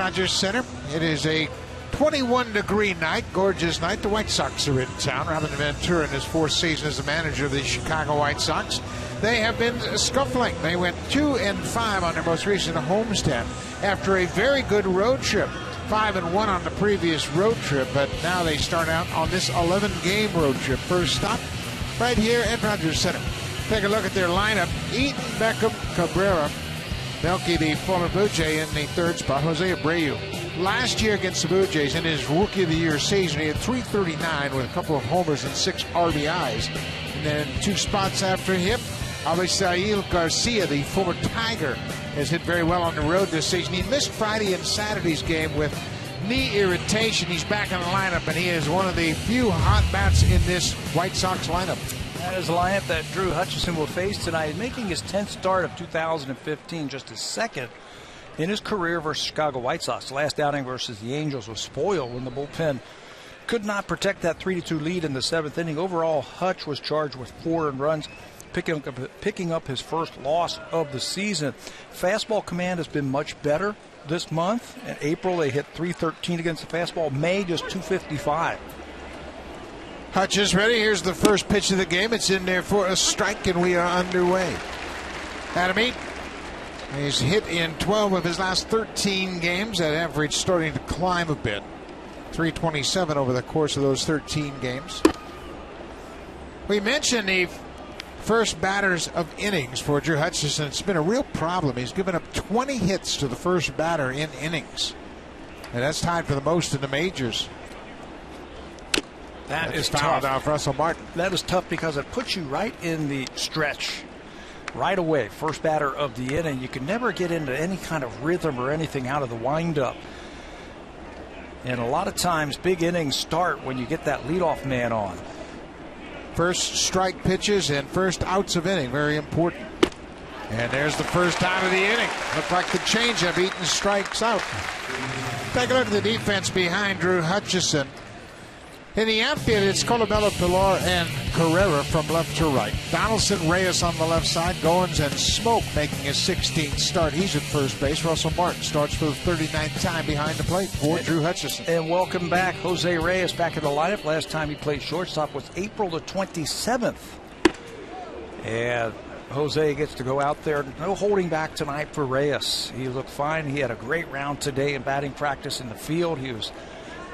Rogers Center. It is a 21-degree night, gorgeous night. The White Sox are in town. Robin Ventura in his fourth season as the manager of the Chicago White Sox. They have been scuffling. They went 2-5 on their most recent homestand after a very good road trip. 5-1 on the previous road trip, but now they start out on this 11-game road trip. First stop right here at Rogers Center. Take a look at their lineup. Eaton, Beckham, Cabrera, Melky, the former Blue Jay, in the third spot. Jose Abreu. Last year against the Blue Jays in his Rookie of the Year season, he had .339 with a couple of homers and 6 RBIs. And then 2 spots after him, Avisail Garcia, the former Tiger, has hit very well on the road this season. He missed Friday and Saturday's game with knee irritation. He's back in the lineup, and he is one of the few hot bats in this White Sox lineup. That is the lineup that Drew Hutcherson will face tonight, making his 10th start of 2015, just his second in his career versus Chicago White Sox. The last outing versus the Angels was spoiled when the bullpen could not protect that 3-2 lead in the 7th inning. Overall, Hutch was charged with 4 earned runs, picking up his first loss of the season. Fastball command has been much better this month. In April, they hit .313 against the fastball. May, just .255. Hutch is ready. Here's the first pitch of the game. It's in there for a strike, and we are underway. Adam Eaton. He's hit in 12 of his last 13 games. That average starting to climb a bit. .327 over the course of those 13 games. We mentioned the first batters of innings for Drew Hutcherson. It's been a real problem. He's given up 20 hits to the first batter in innings. And that's tied for the most in the majors. That is tough. Now for Russell Martin. That is tough because it puts you right in the stretch. Right away, first batter of the inning. You can never get into any kind of rhythm or anything out of the windup. And a lot of times, big innings start when you get that leadoff man on. First strike pitches and first outs of inning, very important. And there's the first out of the inning. Looked like the changeup. Eaton strikes out. Take a look at the defense behind Drew Hutcherson. In the outfield, it's Colabello, Pilar, and Carrera from left to right. Donaldson, Reyes on the left side. Goins and Smoke making his 16th start. He's at first base. Russell Martin starts for the 39th time behind the plate for Drew Hutcherson. And welcome back. Jose Reyes back in the lineup. Last time he played shortstop was April the 27th. And Jose gets to go out there. No holding back tonight for Reyes. He looked fine. He had a great round today in batting practice in the field. He was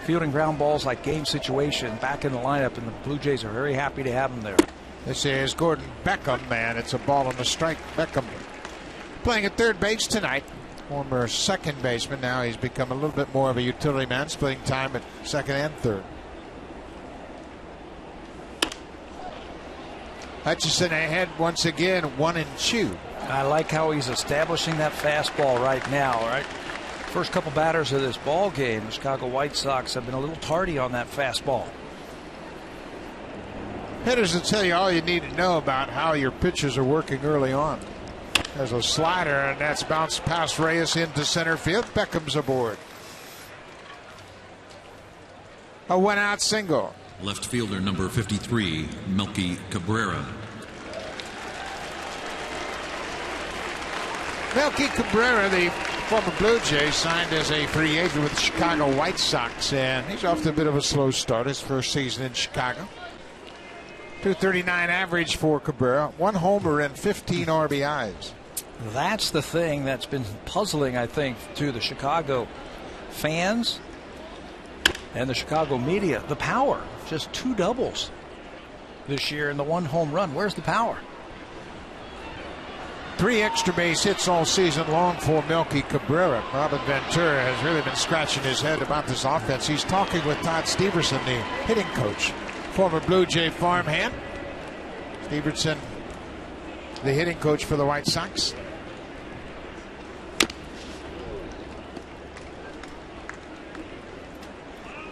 fielding ground balls like game situation, back in the lineup, and the Blue Jays are very happy to have him there. This is Gordon Beckham, and it's a ball on the strike. Beckham playing at third base tonight. Former second baseman. Now he's become a little bit more of a utility man, splitting time at second and third. Hutcherson ahead once again, 1-2. I like how he's establishing that fastball right now, right? First couple batters of this ball game, the Chicago White Sox have been a little tardy on that fastball. Hitters will tell you all you need to know about how your pitchers are working early on. There's a slider, and that's bounced past Reyes into center field. Beckham's aboard. A one-out single. Left fielder number 53, Melky Cabrera. Melky Cabrera, the former Blue Jay, signed as a free agent with the Chicago White Sox, and he's off to a bit of a slow start his first season in Chicago. .239 average for Cabrera, 1 homer and 15 RBIs. That's the thing that's been puzzling, I think, to the Chicago fans and the Chicago media. The power, just 2 doubles this year and the 1 home run. Where's the power? 3 extra base hits all season long for Melky Cabrera. Robin Ventura has really been scratching his head about this offense. He's talking with Todd Steverson, the hitting coach, former Blue Jay farmhand. Steverson, the hitting coach for the White Sox.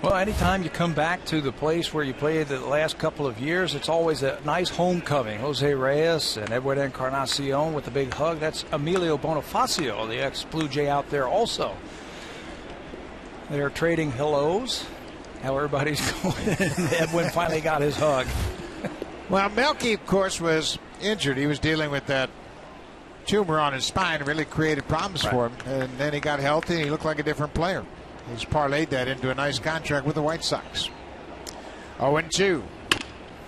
Well, anytime you come back to the place where you played the last couple of years, it's always a nice homecoming. Jose Reyes and Edward Encarnacion with a big hug. That's Emilio Bonifacio, the ex-Blue Jay, out there also. They're trading hellos. How everybody's going. Edwin finally got his hug. Well, Melky, of course, was injured. He was dealing with that tumor on his spine really created problems for him. And then he got healthy and he looked like a different player. He's parlayed that into a nice contract with the White Sox. 0-2.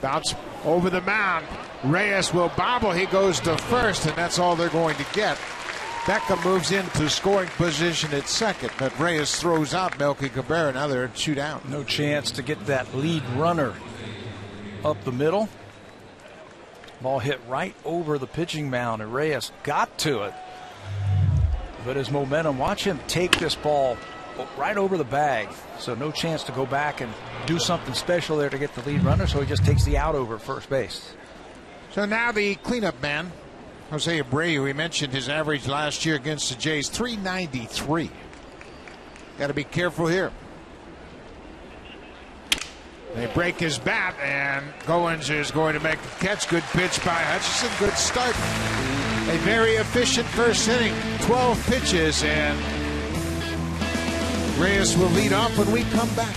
Bounce over the mound. Reyes will bobble. He goes to first, and that's all they're going to get. Beckham moves into scoring position at second, but Reyes throws out Melky Cabrera. Now they're at shootout. No chance to get that lead runner up the middle. Ball hit right over the pitching mound, and Reyes got to it. But his momentum, watch him take this ball right over the bag. So no chance to go back and do something special there to get the lead runner, so he just takes the out over at first base. So now the cleanup man, Jose Abreu. We mentioned his average last year against the Jays, .393. Got to be careful here. They break his bat, and Goins is going to make the catch. Good pitch by Hutcherson. Good start. A very efficient first inning. 12 pitches, and Reyes will lead off when we come back.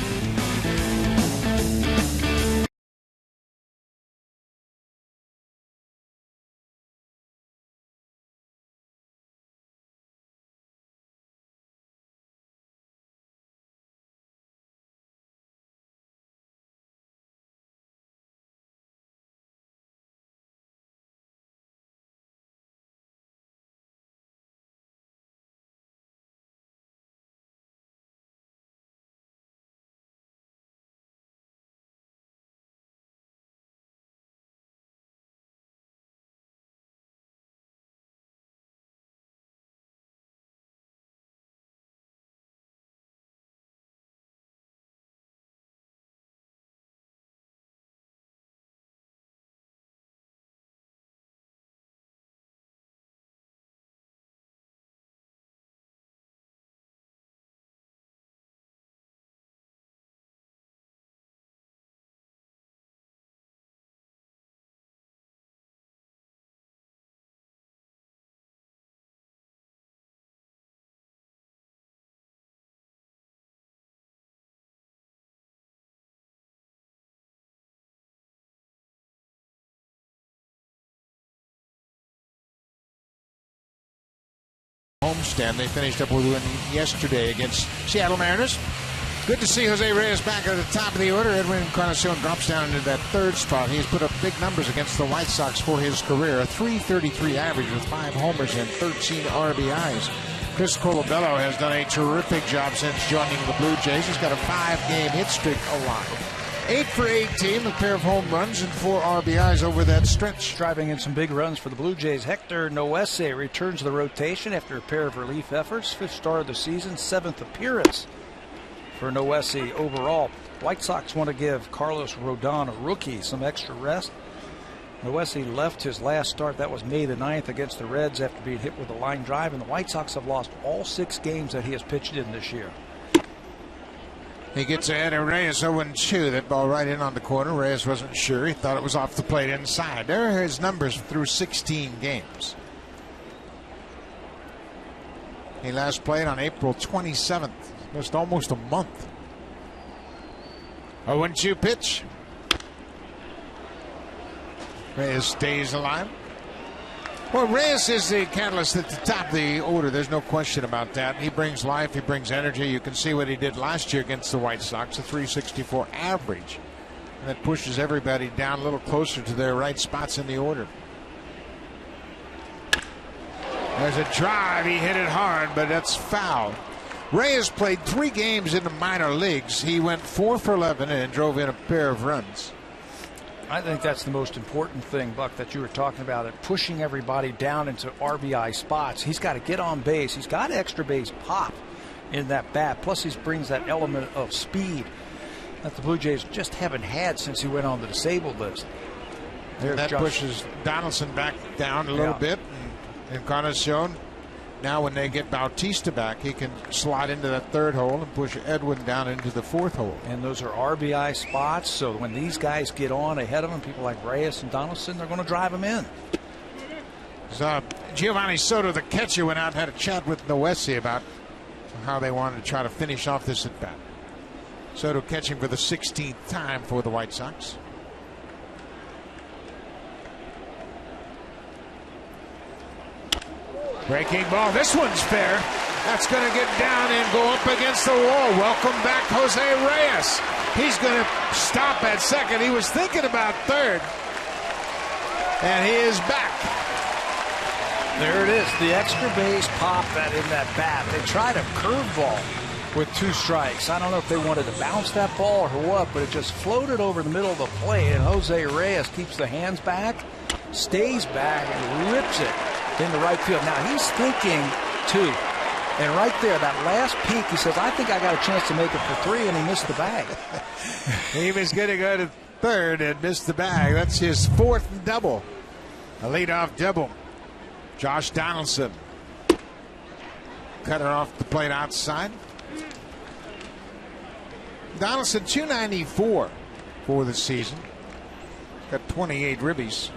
Homestand. They finished up with a win yesterday against Seattle Mariners. Good to see Jose Reyes back at the top of the order. Edwin Encarnacion drops down into that third spot. He's put up big numbers against the White Sox for his career. A .333 average with 5 homers and 13 RBIs. Chris Colabello has done a terrific job since joining the Blue Jays. He's got a 5-game hit streak alive. 8 for 18, a pair of home runs and 4 RBIs over that stretch. Driving in some big runs for the Blue Jays. Hector Noese returns to the rotation after a pair of relief efforts. 5th start of the season, 7th appearance for Noese overall. White Sox want to give Carlos Rodon, a rookie, some extra rest. Noese left his last start. That was May the 9th against the Reds after being hit with a line drive. And the White Sox have lost all 6 games that he has pitched in this year. He gets ahead of Reyes 0-2. That ball right in on the corner. Reyes wasn't sure. He thought it was off the plate inside. There are his numbers through 16 games. He last played on April 27th. Just almost a month. 0-2 pitch. Reyes stays alive. Well, Reyes is the catalyst at the top of the order. There's no question about that. He brings life. He brings energy. You can see what he did last year against the White Sox, a .364 average. And that pushes everybody down a little closer to their right spots in the order. There's a drive. He hit it hard, but that's foul. Reyes played 3 games in the minor leagues. He went 4 for 11 and drove in a pair of runs. I think that's the most important thing, Buck, that you were talking about, it pushing everybody down into RBI spots. He's got to get on base. He's got extra base pop in that bat. Plus, he brings that element of speed that the Blue Jays just haven't had since he went on the disabled list. That pushes Donaldson back down a little bit. And Encarnacion, now when they get Bautista back, he can slide into that third hole and push Edwin down into the fourth hole. And those are RBI spots, so when these guys get on ahead of them, people like Reyes and Donaldson, they're going to drive them in. So Giovanni Soto, the catcher, went out and had a chat with Noese about how they wanted to try to finish off this at bat. Soto catching for the 16th time for the White Sox. Breaking ball. This one's fair. That's going to get down and go up against the wall. Welcome back, Jose Reyes. He's going to stop at second. He was thinking about third. And he is back. There it is. The extra base pop that in that bat. They tried a curveball with 2 strikes. I don't know if they wanted to bounce that ball or what, but it just floated over the middle of the plate, and Jose Reyes keeps the hands back, stays back, and rips it into right field. Now, he's thinking 2. And right there, that last peak, he says, I think I got a chance to make it for 3, and he missed the bag. He was going to go to third and missed the bag. That's his 4th double. A leadoff double. Josh Donaldson. Cutter off the plate outside. Donaldson, .294 for the season. Got 28 ribbies.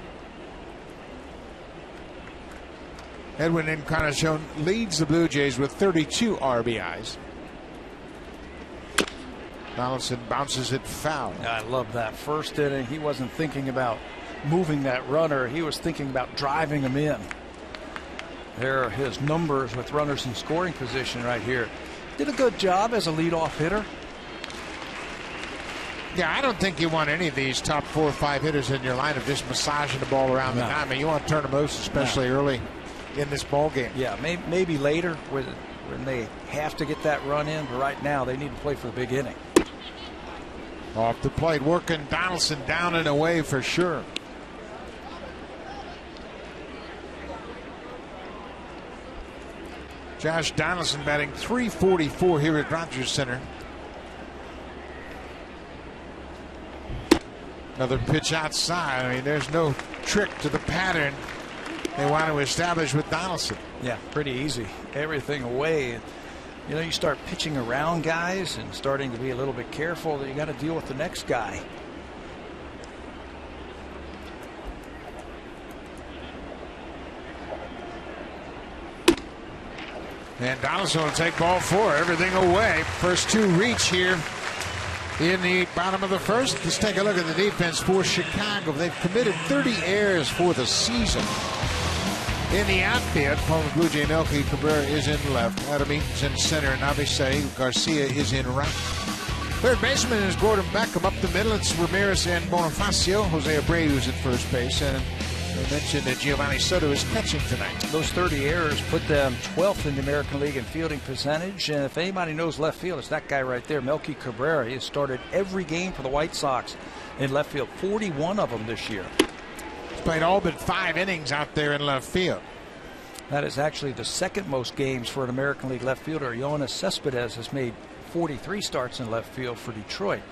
Edwin Encarnacion leads the Blue Jays with 32 RBIs. Donaldson bounces it foul. I love that first inning. He wasn't thinking about moving that runner. He was thinking about driving him in. There are his numbers with runners in scoring position right here. Did a good job as a leadoff hitter. Yeah, I don't think you want any of these top 4 or 5 hitters in your lineup just massaging the ball around the diamond. You want to turn them loose, especially early in this ball game. Yeah, maybe later when they have to get that run in, but right now they need to play for the big inning. Off the plate, working Donaldson down and away for sure. Josh Donaldson batting .344 here at Rogers Center. Another pitch outside. I mean, there's no trick to the pattern they want to establish with Donaldson. Yeah, pretty easy. Everything away. You know, you start pitching around guys and starting to be a little bit careful that you got to deal with the next guy. And Donaldson will take ball 4. Everything away. First 2 reach here in the bottom of the first. Let's take a look at the defense for Chicago. They've committed 30 errors for the season. In the outfield, former Blue Jay Melky Cabrera is in left. Adam Eaton's in center, and Avisay Garcia is in right. Third baseman is Gordon Beckham. Up the middle, it's Ramirez and Bonifacio. Jose Abreu is at first base, and we mentioned that Giovanni Soto is catching tonight. Those 30 errors put them 12th in the American League in fielding percentage, and if anybody knows left field, it's that guy right there, Melky Cabrera. He has started every game for the White Sox in left field, 41 of them this year. He's played all but 5 innings out there in left field. That is actually the second most games for an American League left fielder. Yoenis Cespedes has made 43 starts in left field for Detroit.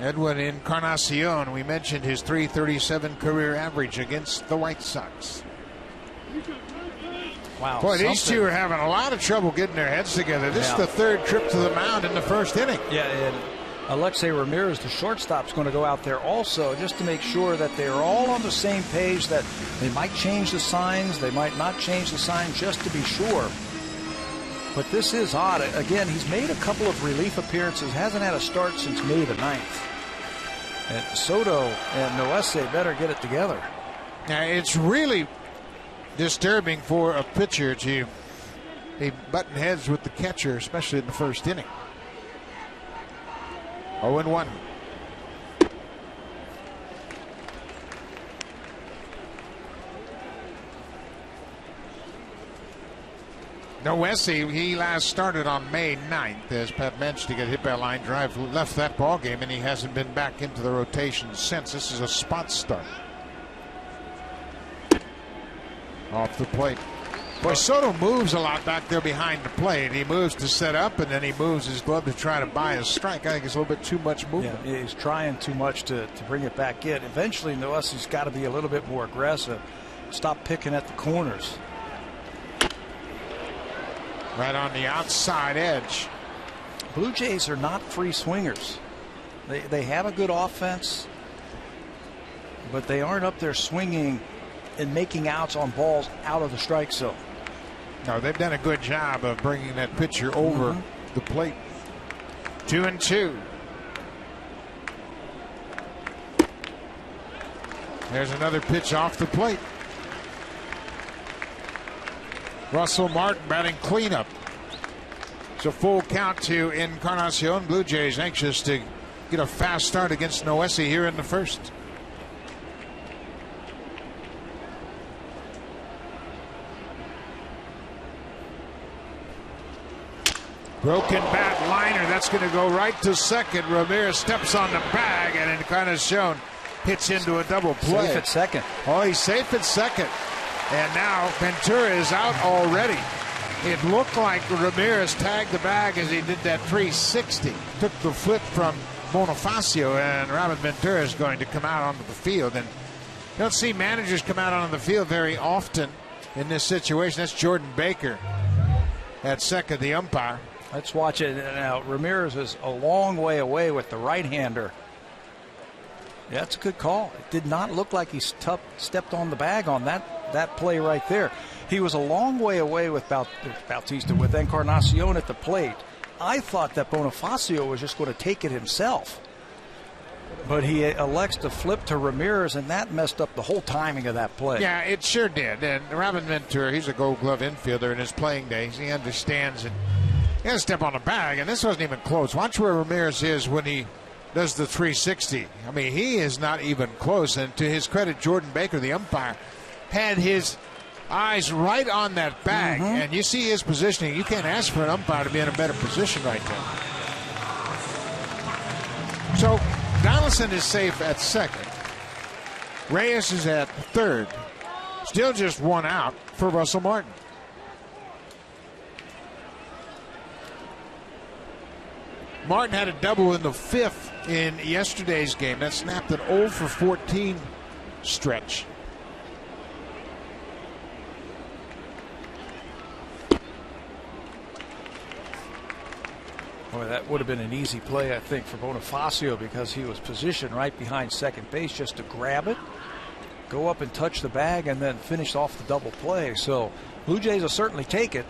Edwin Encarnacion, we mentioned his .337 career average against the White Sox. Wow. Boy, these two are having a lot of trouble getting their heads together. This is the 3rd trip to the mound in the first inning. Yeah, and Alexei Ramirez, the shortstop, is going to go out there also just to make sure that they're all on the same page, that they might change the signs, they might not change the signs, just to be sure. But this is odd. Again, he's made a couple of relief appearances, hasn't had a start since May the 9th. And Soto and Noese better get it together. Now, it's really disturbing for a pitcher to be butting heads with the catcher, especially in the first inning. 0-1. Noese, he last started on May 9th, as Pat mentioned, to get hit by a line drive, left that ball game, and he hasn't been back into the rotation since. This is a spot start. Off the plate. Boy, Soto moves a lot back there behind the plate. He moves to set up, and then he moves his glove to try to buy a strike. I think it's a little bit too much movement. Yeah, he's trying too much to bring it back in. Eventually, Noese's got to be a little bit more aggressive. Stop picking at the corners. Right on the outside edge. Blue Jays are not free swingers. They have a good offense, but they aren't up there swinging and making outs on balls out of the strike zone. No, they've done a good job of bringing that pitcher over the plate. 2-2. There's another pitch off the plate. Russell Martin batting cleanup. It's a full count to Encarnacion. Blue Jays anxious to get a fast start against Noesi here in the first. Broken bat liner. That's going to go right to second. Ramirez steps on the bag, and Encarnacion hits into a double play. Safe at second. Oh, he's safe at second. And now Ventura is out already. It looked like Ramirez tagged the bag as he did that 360. Took the flip from Bonifacio, and Robin Ventura is going to come out onto the field. And you don't see managers come out onto the field very often in this situation. That's Jordan Baker at second, the umpire. Let's watch it now. Ramirez is a long way away with the right-hander. Yeah, that's a good call. It did not look like he stepped on the bag on that play right there. He was a long way away with Bautista, with Encarnacion at the plate. I thought that Bonifacio was just going to take it himself. But he elects to flip to Ramirez, and that messed up the whole timing of that play. Yeah, it sure did. And Robin Ventura, he's a Gold Glove infielder in his playing days. He understands it. He had to step on the bag, and this wasn't even close. Watch where Ramirez is when he does the 360. I mean, he is not even close. And to his credit, Jordan Baker, the umpire, had his eyes right on that bag. And you see his positioning. You can't ask for an umpire to be in a better position right there. So Donaldson is safe at second. Reyes is at third. Still just one out for Russell Martin. Martin had a double in the fifth in yesterday's game. That snapped an 0 for 14 stretch. Boy, that would have been an easy play, I think, for Bonifacio, because he was positioned right behind second base just to grab it, go up and touch the bag, and then finish off the double play. So Blue Jays will certainly take it.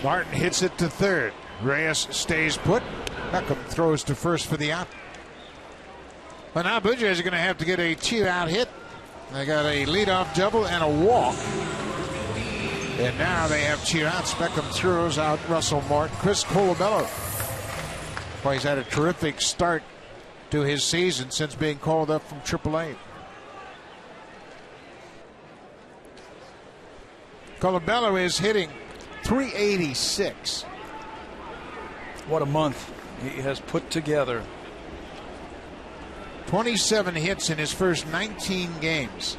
Martin hits it to third. Reyes stays put. Beckham throws to first for the out. Well, now Blue Jays are going to have to get a two-out hit. They got a leadoff double and a walk. And now they have two outs. Beckham throws out Russell Martin. Chris Colabello. Well, he's had a terrific start to his season since being called up from AAA. Colabello is hitting .386. What a month he has put together. 27 hits in his first 19 games.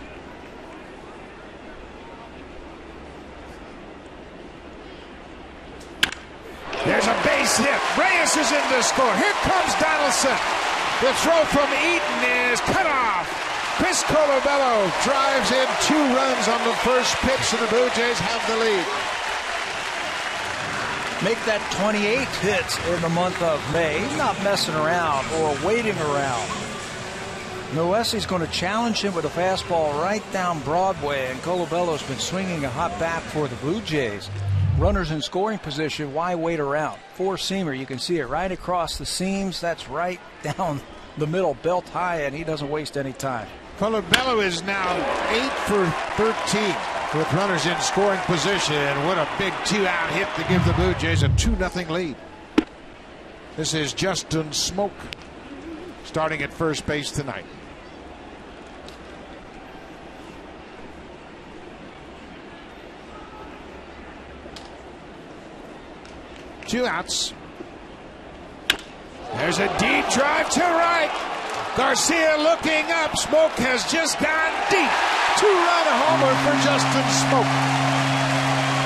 There's a base hit. Reyes is in to score. Here comes Donaldson. The throw from Eaton is cut off. Chris Colabello drives in 2 runs on the first pitch, and the Blue Jays have the lead. Make that 28 hits in the month of May. He's not messing around or waiting around. Noesi's going to challenge him with a fastball right down Broadway, and Colabello's been swinging a hot bat for the Blue Jays. Runners in scoring position, why wait around? Four-seamer, you can see it right across the seams. That's right down the middle, belt high, and he doesn't waste any time. Colabello is now 8 for 13 with runners in scoring position. And what a big 2-out hit to give the Blue Jays a 2-0 lead. This is Justin Smoke starting at first base tonight. Two outs. There's a deep drive to right. Garcia looking up. Smoke has just gone deep. 2-run homer for Justin Smoke.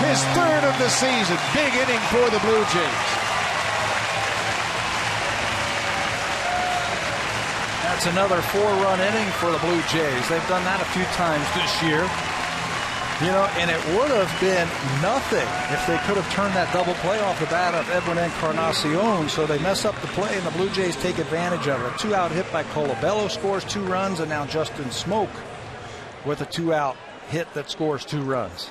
His third of the season. Big inning for the Blue Jays. That's another 4-run inning for the Blue Jays. They've done that a few times this year. You know, and it would have been nothing if they could have turned that double play off the bat of Edwin Encarnacion. So they mess up the play, and the Blue Jays take advantage of it. A 2-out hit by Colabello scores 2 runs, and now Justin Smoke with a 2-out hit that scores 2 runs.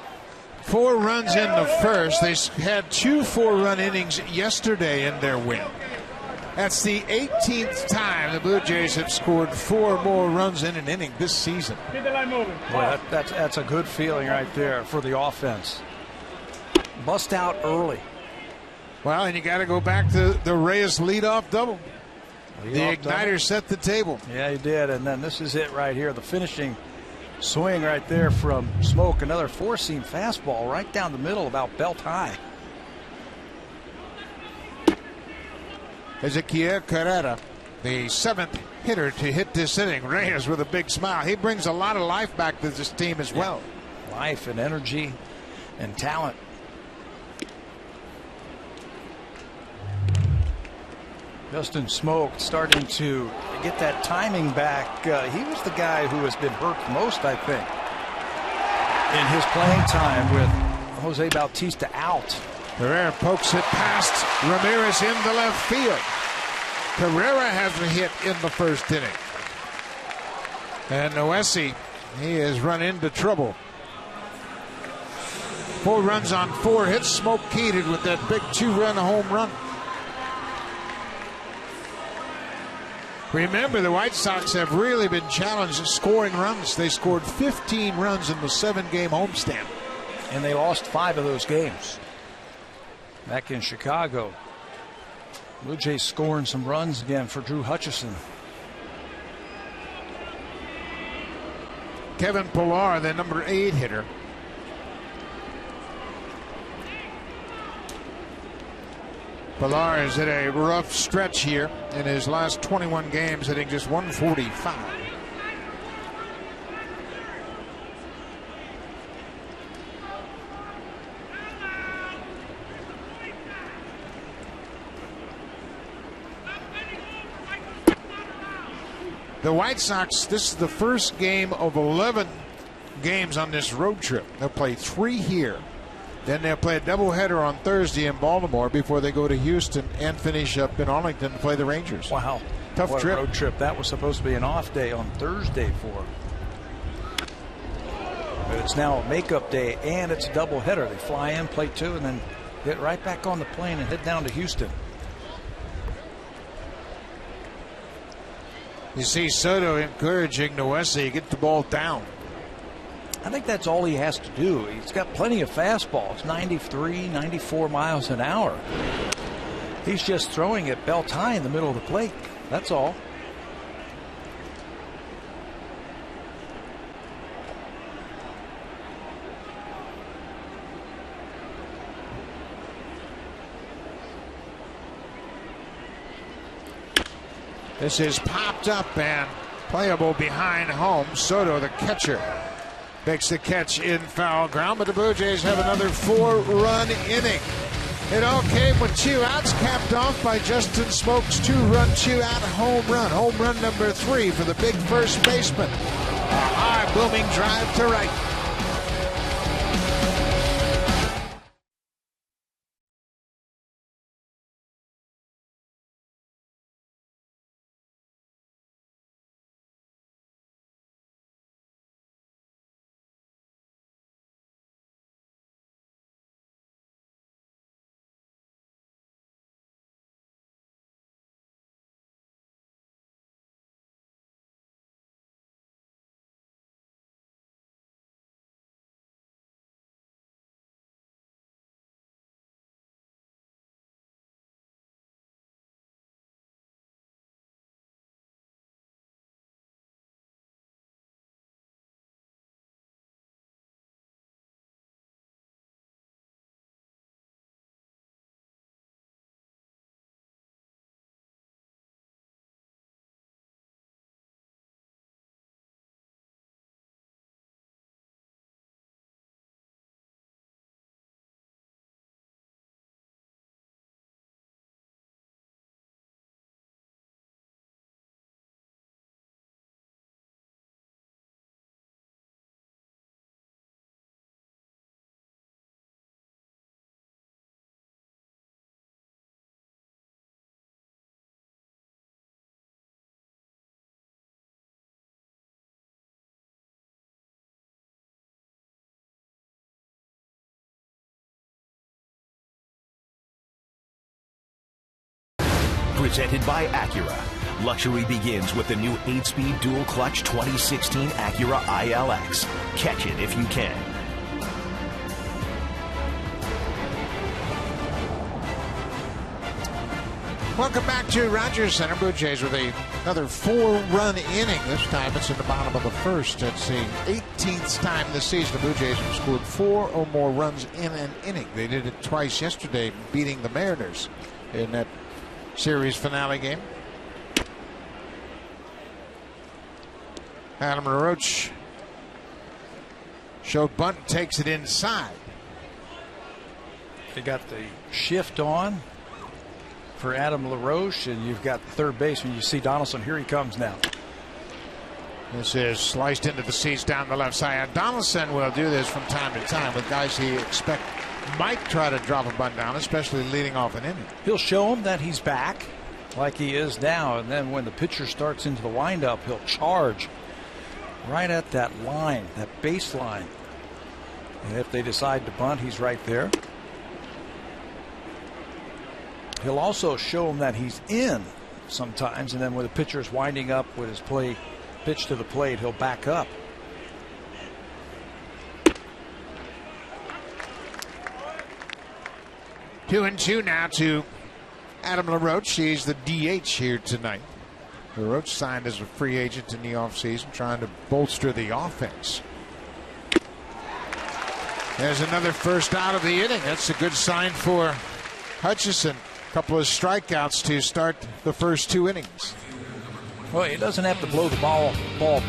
4 runs in the first. They had 2 4-run innings yesterday in their win. That's the 18th time the Blue Jays have scored 4 more runs in an inning this season. Boy, that's a good feeling right there for the offense. Bust out early. Well, and you got to go back to the Reyes leadoff double. The igniter set the table. Yeah, he did. And then this is it right here. The finishing swing right there from Smoke. Another four-seam fastball right down the middle, about belt high. Ezequiel Carrera, the 7th hitter to hit this inning. Reyes with a big smile. He brings a lot of life back to this team as well. Life and energy and talent. Justin Smoke starting to get that timing back. He was the guy who has been hurt most, I think, in his playing time with Jose Bautista out. Carrera pokes it past Ramirez into left field. Carrera hasn't hit in the first inning. And Noesi, he has run into trouble. 4 runs on 4 hits. Smoke keyed it with that big 2-run home run. Remember, the White Sox have really been challenged scoring runs. They scored 15 runs in the 7-game homestand. And they lost 5 of those games back in Chicago. Blue Jays scoring some runs again for Drew Hutcherson. Kevin Pillar, the number 8 hitter. Pillar is at a rough stretch here in his last 21 games, hitting just 145. The White Sox, this is the first game of 11 games on this road trip. They'll play 3 here. Then they'll play a doubleheader on Thursday in Baltimore before they go to Houston and finish up in Arlington to play the Rangers. Wow. Tough what trip. A road trip. That was supposed to be an off day on Thursday for. But it's now a makeup day and it's a doubleheader. They fly in, play 2, and then get right back on the plane and head down to Houston. You see Soto encouraging Noesi, get the ball down. I think that's all he has to do. He's got plenty of fastballs, 93, 94 miles an hour. He's just throwing it belt high in the middle of the plate. That's all. This is popped up and playable behind home. Soto, the catcher, makes the catch in foul ground, but the Blue Jays have another 4-run inning. It all came with 2 outs, capped off by Justin Smoke's 2-run 2-out home run. Home run number 3 for the big first baseman. A high booming drive to right. Presented by Acura. Luxury begins with the new 8-speed dual-clutch 2016 Acura ILX. Catch it if you can. Welcome back to Rogers Center. Blue Jays with another 4-run inning. This time it's in the bottom of the first. It's the 18th time this season the Blue Jays have scored 4 or more runs in an inning. They did it twice yesterday, beating the Mariners in that series finale game. Adam LaRoche showed bunt, takes it inside. They got the shift on for Adam LaRoche, and you've got third baseman. You see Donaldson. Here he comes now. This is sliced into the seats down the left side. And Donaldson will do this from time to time with guys he expect might try to drop a bunt down, especially leading off an inning. He'll show him that he's back like he is now, and then when the pitcher starts into the windup, he'll charge right at that line, that baseline. And if they decide to bunt, he's right there. He'll also show him that he's in sometimes, and then when the pitcher's winding up with his pitch to the plate, he'll back up. Two and two now to Adam LaRoche. He's the DH here tonight. LaRoche signed as a free agent in the offseason, trying to bolster the offense. There's another first out of the inning. That's a good sign for Hutcherson. Couple of strikeouts to start the first 2 innings. Well, he doesn't have to blow the ball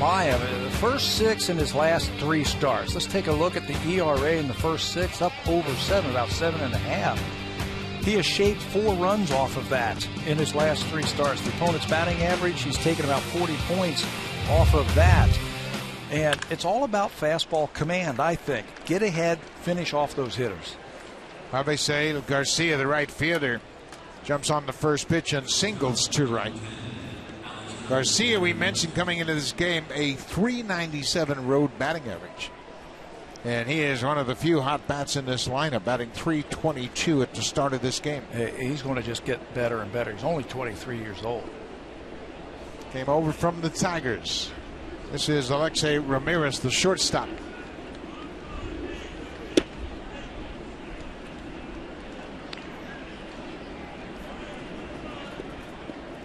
by him. The first 6 in his last 3 starts. Let's take a look at the ERA in the first 6, up over 7, about 7.5. He has shaved 4 runs off of that in his last 3 starts. The opponent's batting average, he's taken about 40 points off of that. And it's all about fastball command, I think. Get ahead, finish off those hitters. How they say, Garcia, the right fielder, jumps on the first pitch and singles to right. Garcia, we mentioned coming into this game, a .397 road batting average. And he is one of the few hot bats in this lineup, batting .322 at the start of this game. He's going to just get better and better. He's only 23 years old. Came over from the Tigers. This is Alexei Ramirez, the shortstop.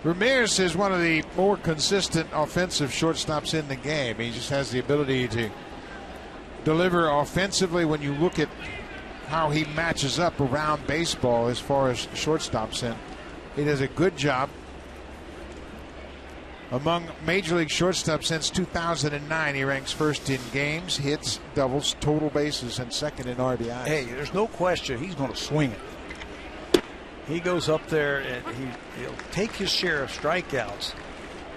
Ramirez is one of the more consistent offensive shortstops in the game. He just has the ability to deliver offensively. When you look at how he matches up around baseball as far as shortstops, and he does a good job. Among Major League shortstops since 2009, he ranks first in games, hits, doubles, total bases, and second in RBI. Hey, there's no question he's going to swing it. He goes up there and he'll take his share of strikeouts,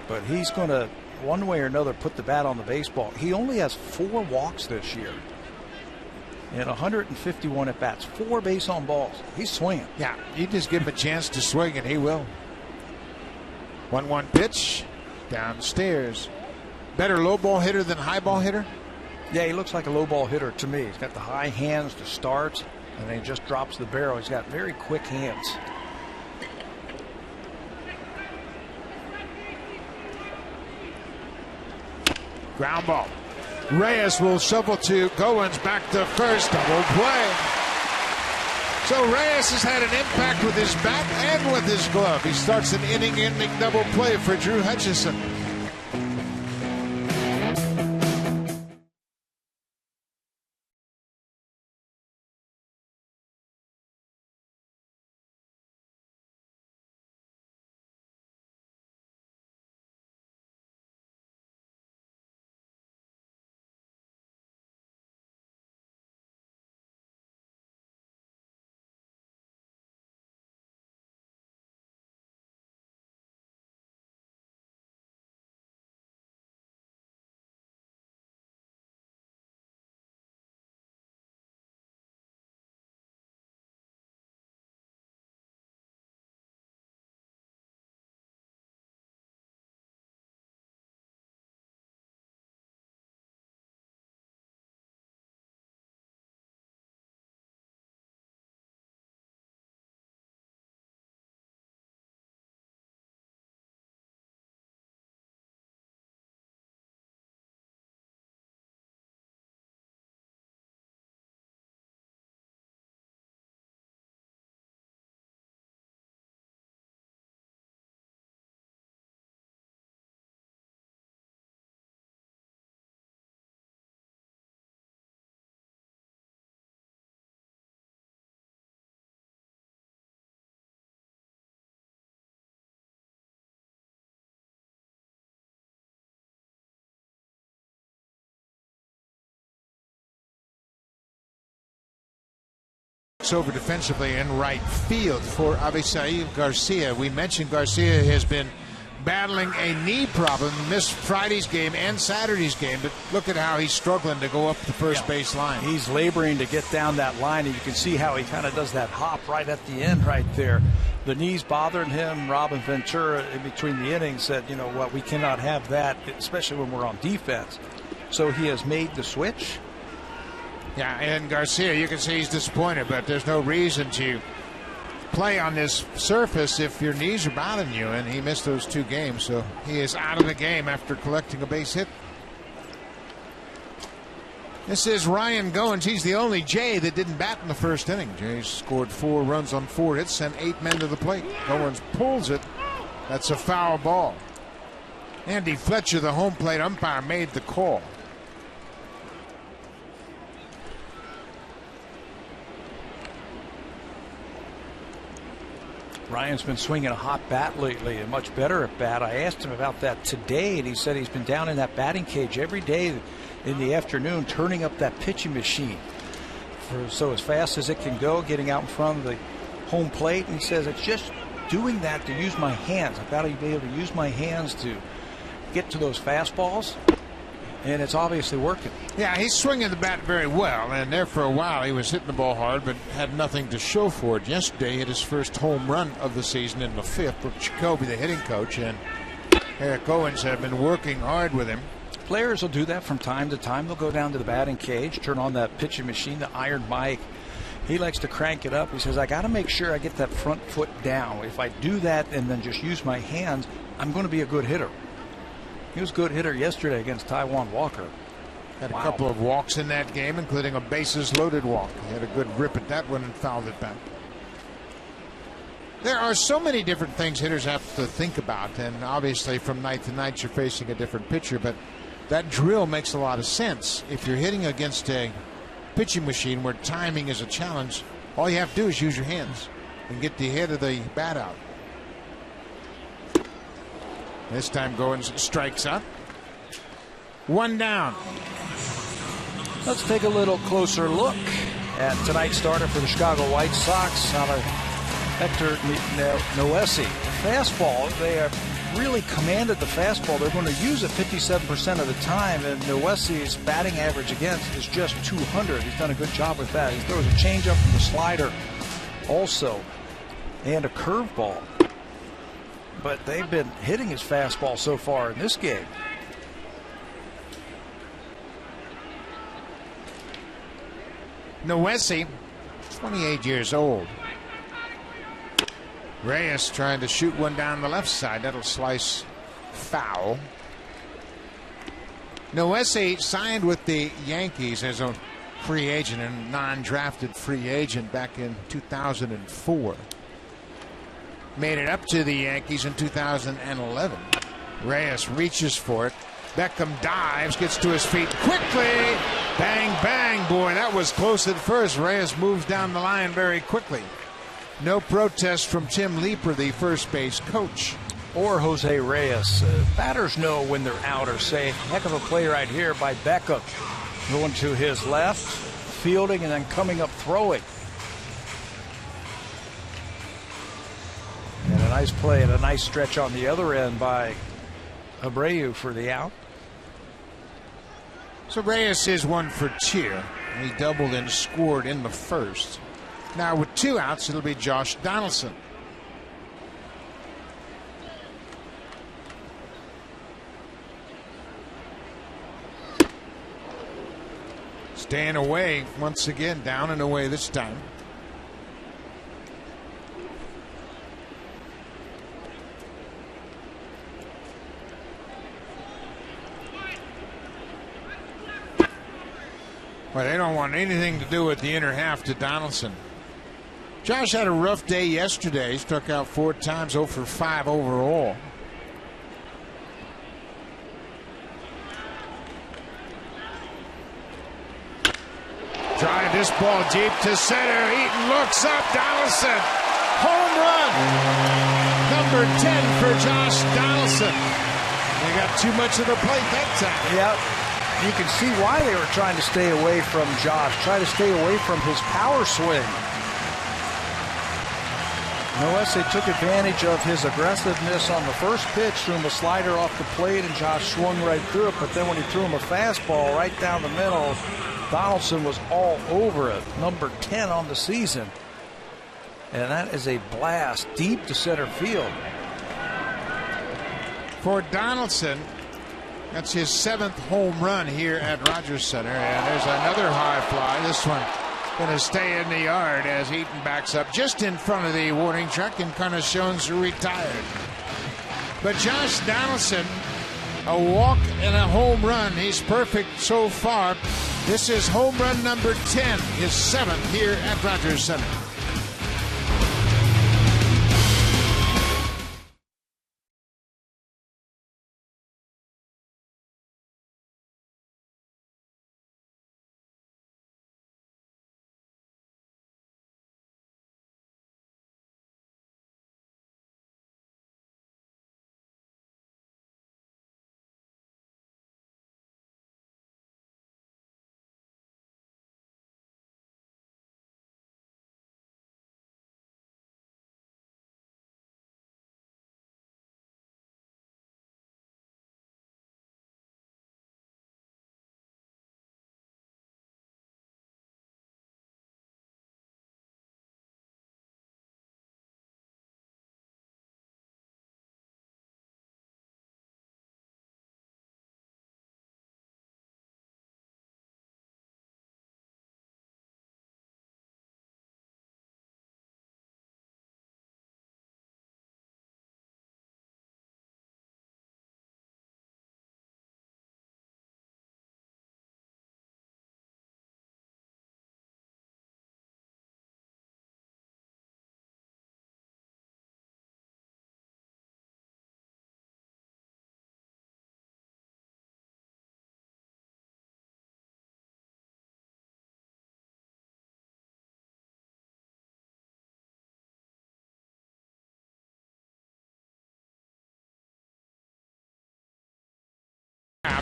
but he's going to, one way or another, put the bat on the baseball. He only has 4 walks this year and 151 at bats, 4 base on balls. He's swinging. Yeah, you just give him a chance to swing and he will. 1-1 pitch downstairs. Better low ball hitter than high ball hitter? Yeah, he looks like a low ball hitter to me. He's got the high hands to start, and then he just drops the barrel. He's got very quick hands. Ground ball. Reyes will shovel to Goins, back to first, double play. So Reyes has had an impact with his bat and with his glove. He starts an inning-ending double play for Drew Hutcherson. over defensively in right field for Avisail Garcia. We mentioned Garcia has been battling a knee problem, missed Friday's game and Saturday's game, but look at how he's struggling to go up the first base line. He's laboring to get down that line, and you can see how he kind of does that hop right at the end right there. The knee's bothering him. Robin Ventura, in between the innings, said, you know what, we cannot have that, especially when we're on defense. So he has made the switch. Yeah, and Garcia, you can see he's disappointed, but there's no reason to play on this surface if your knees are bothering you, and he missed those 2 games, so he is out of the game after collecting a base hit. This is Ryan Goins. He's the only Jay that didn't bat in the first inning. Jay scored 4 runs on 4 hits, sent 8 men to the plate. Goins pulls it. That's a foul ball. Andy Fletcher, the home plate umpire, made the call. Ryan's been swinging a hot bat lately, a much better at bat. I asked him about that today, and he said he's been down in that batting cage every day in the afternoon, turning up that pitching machine so as fast as it can go, getting out in front of the home plate. And he says it's just doing that to use my hands. I've got to be able to use my hands to get to those fastballs, and it's obviously working. Yeah, he's swinging the bat very well, and there for a while he was hitting the ball hard but had nothing to show for it. Yesterday he hit his first home run of the season in the 5th with Jacoby, the hitting coach, and Eric Owens had been working hard with him. Players will do that from time to time. They'll go down to the batting cage, turn on that pitching machine, the iron Mike. He likes to crank it up. He says, I got to make sure I get that front foot down. If I do that and then just use my hands, I'm going to be a good hitter. He was a good hitter yesterday against Taijuan Walker. Had a couple of walks in that game, including a bases loaded walk. He had a good rip at that one and fouled it back. There are so many different things hitters have to think about, and obviously from night to night you're facing a different pitcher, but that drill makes a lot of sense. If you're hitting against a pitching machine where timing is a challenge, all you have to do is use your hands and get the head of the bat out. This time Goins strikes out. 1 down. Let's take a little closer look at tonight's starter for the Chicago White Sox, Hector Noesi. Fastball, they have really commanded the fastball. They're going to use it 57% of the time, and Noesi's batting average against is just 200. He's done a good job with that. He throws a changeup from the slider also, and a curveball. But they've been hitting his fastball so far in this game. Noesi, 28 years old. Reyes trying to shoot one down the left side. That'll slice foul. Noesi signed with the Yankees as a free agent and non-drafted free agent back in 2004. Made it up to the Yankees in 2011. Reyes reaches for it. Beckham dives, gets to his feet quickly. Bang, bang. Boy, that was close at first. Reyes moves down the line very quickly. No protest from Tim Leeper, the first base coach. Or Jose Reyes. Batters know when they're out or safe. Heck of a play right here by Beckham. Going to his left, fielding, and then coming up throwing. And a nice play and a nice stretch on the other end by Abreu for the out. So Reyes is 1 for 2. He doubled and scored in the first. Now with 2 outs, it'll be Josh Donaldson. Staying away once again, down and away this time. Well, they don't want anything to do with the inner half to Donaldson. Josh had a rough day yesterday. He struck out 4 times, 0 for 5 overall. Drive this ball deep to center. Eaton looks up. Donaldson. Home run. Number 10 for Josh Donaldson. They got too much of the plate that time. Yep. You can see why they were trying to stay away from Josh, try to stay away from his power swing. Unless they took advantage of his aggressiveness on the first pitch, threw him a slider off the plate, and Josh swung right through it. But then when he threw him a fastball right down the middle, Donaldson was all over it. Number 10 on the season. And that is a blast deep to center field. For Donaldson, that's his 7th home run here at Rogers Center. And there's another high fly. This one going to stay in the yard as Eaton backs up just in front of the warning track, and Encarnacion's retired. But Josh Donaldson, a walk and a home run. He's perfect so far. This is home run number 10, his 7th here at Rogers Center.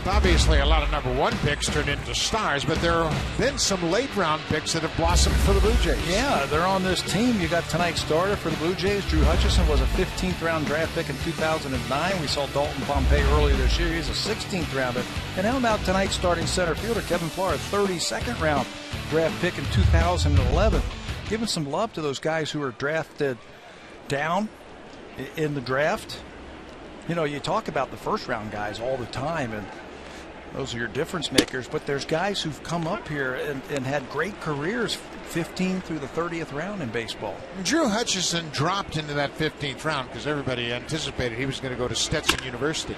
Obviously, a lot of number 1 picks turned into stars, but there have been some late-round picks that have blossomed for the Blue Jays. Yeah, they're on this team. You got tonight's starter for the Blue Jays. Drew Hutcherson was a 15th-round draft pick in 2009. We saw Dalton Pompey earlier this year. He's a 16th rounder. And how about tonight's starting center fielder, Kevin Pillar, a 32nd-round draft pick in 2011. Giving some love to those guys who were drafted down in the draft. You know, you talk about the first-round guys all the time, and those are your difference makers, but there's guys who've come up here and had great careers 15 through the 30th round in baseball. Drew Hutcherson dropped into that 15th round because everybody anticipated he was going to go to Stetson University.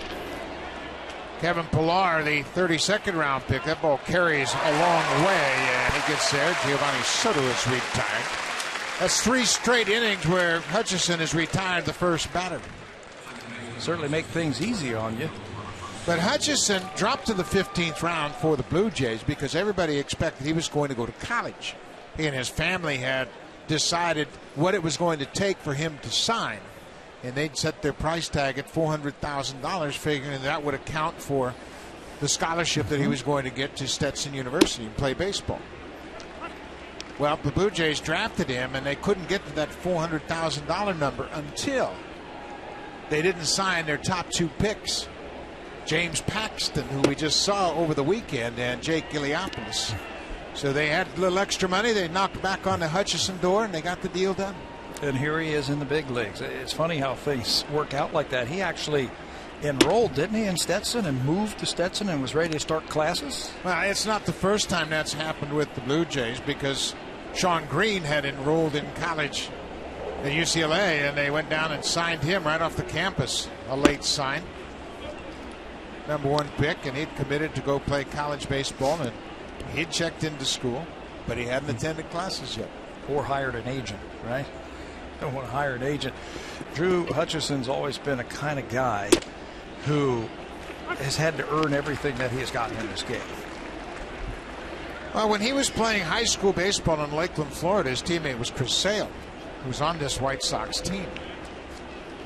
Kevin Pillar, the 32nd round pick, that ball carries a long way, and he gets there. Giovanni Soto is retired. That's 3 straight innings where Hutcherson has retired the first batter. Certainly make things easy on you. But Hutcherson dropped to the 15th round for the Blue Jays because everybody expected he was going to go to college. He and his family had decided what it was going to take for him to sign. And they'd set their price tag at $400,000, figuring that would account for the scholarship that he was going to get to Stetson University and play baseball. Well, the Blue Jays drafted him, and they couldn't get to that $400,000 number until they didn't sign their top 2 picks, James Paxton, who we just saw over the weekend, and Jake Iliopoulos. So they had a little extra money. They knocked back on the Hutcherson door, and they got the deal done. And here he is in the big leagues. It's funny how things work out like that. He actually enrolled, didn't he, in Stetson, and moved to Stetson and was ready to start classes? Well, it's not the first time that's happened with the Blue Jays, because Sean Green had enrolled in college at UCLA, and they went down and signed him right off the campus, a late sign. Number 1 pick, and he'd committed to go play college baseball, and he'd checked into school, but he hadn't attended classes yet. Or hired an agent, right? Don't want to hire an agent. Drew Hutcherson's always been a kind of guy who has had to earn everything that he has gotten in this game. Well, when he was playing high school baseball in Lakeland, Florida, his teammate was Chris Sale, who's on this White Sox team.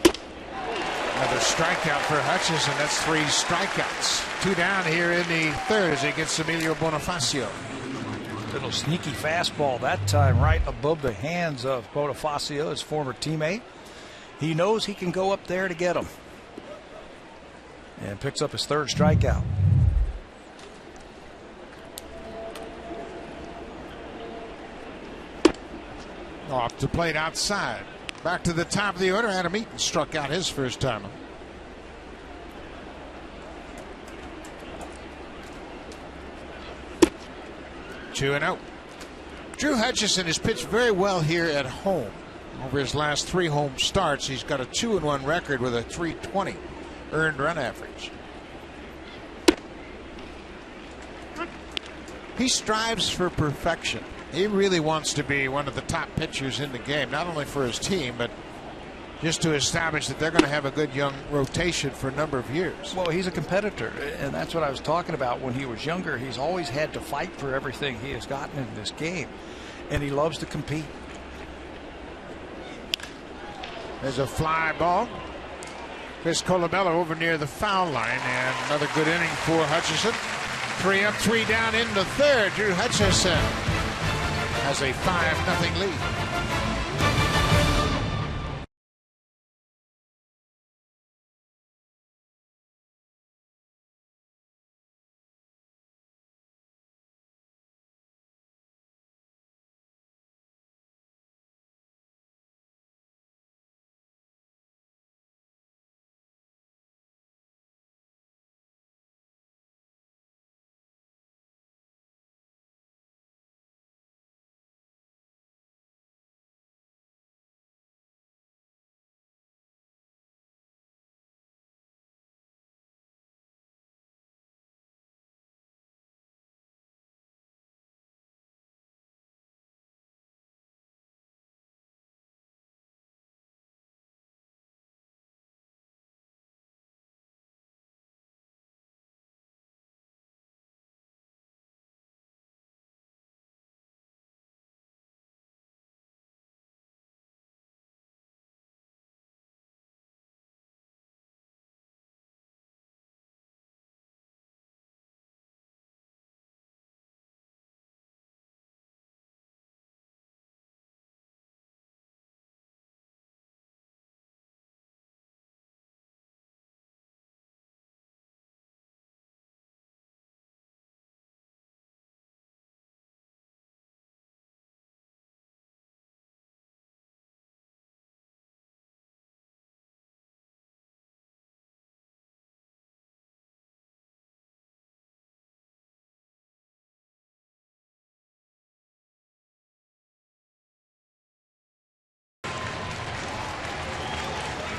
Another strikeout for Hutcherson. That's 3 strikeouts. 2 down here in the 3rd as he gets Emilio Bonifacio. Little sneaky fastball that time right above the hands of Bonifacio, his former teammate. He knows he can go up there to get him. And picks up his third strikeout. Off the plate outside. Back to the top of the order. Adam Eaton struck out his first time. 2-0. Drew Hutcherson has pitched very well here at home. Over his last 3 home starts, he's got a 2-1 record with a .320 earned run average. He strives for perfection. He really wants to be one of the top pitchers in the game, not only for his team, but just to establish that they're going to have a good young rotation for a number of years. Well, he's a competitor, and that's what I was talking about. When he was younger, he's always had to fight for everything he has gotten in this game, and he loves to compete. There's a fly ball. Chris Colabello over near the foul line, and another good inning for Hutcherson. 3 up, 3 down in the third. Drew Hutcherson has a 5-0 lead.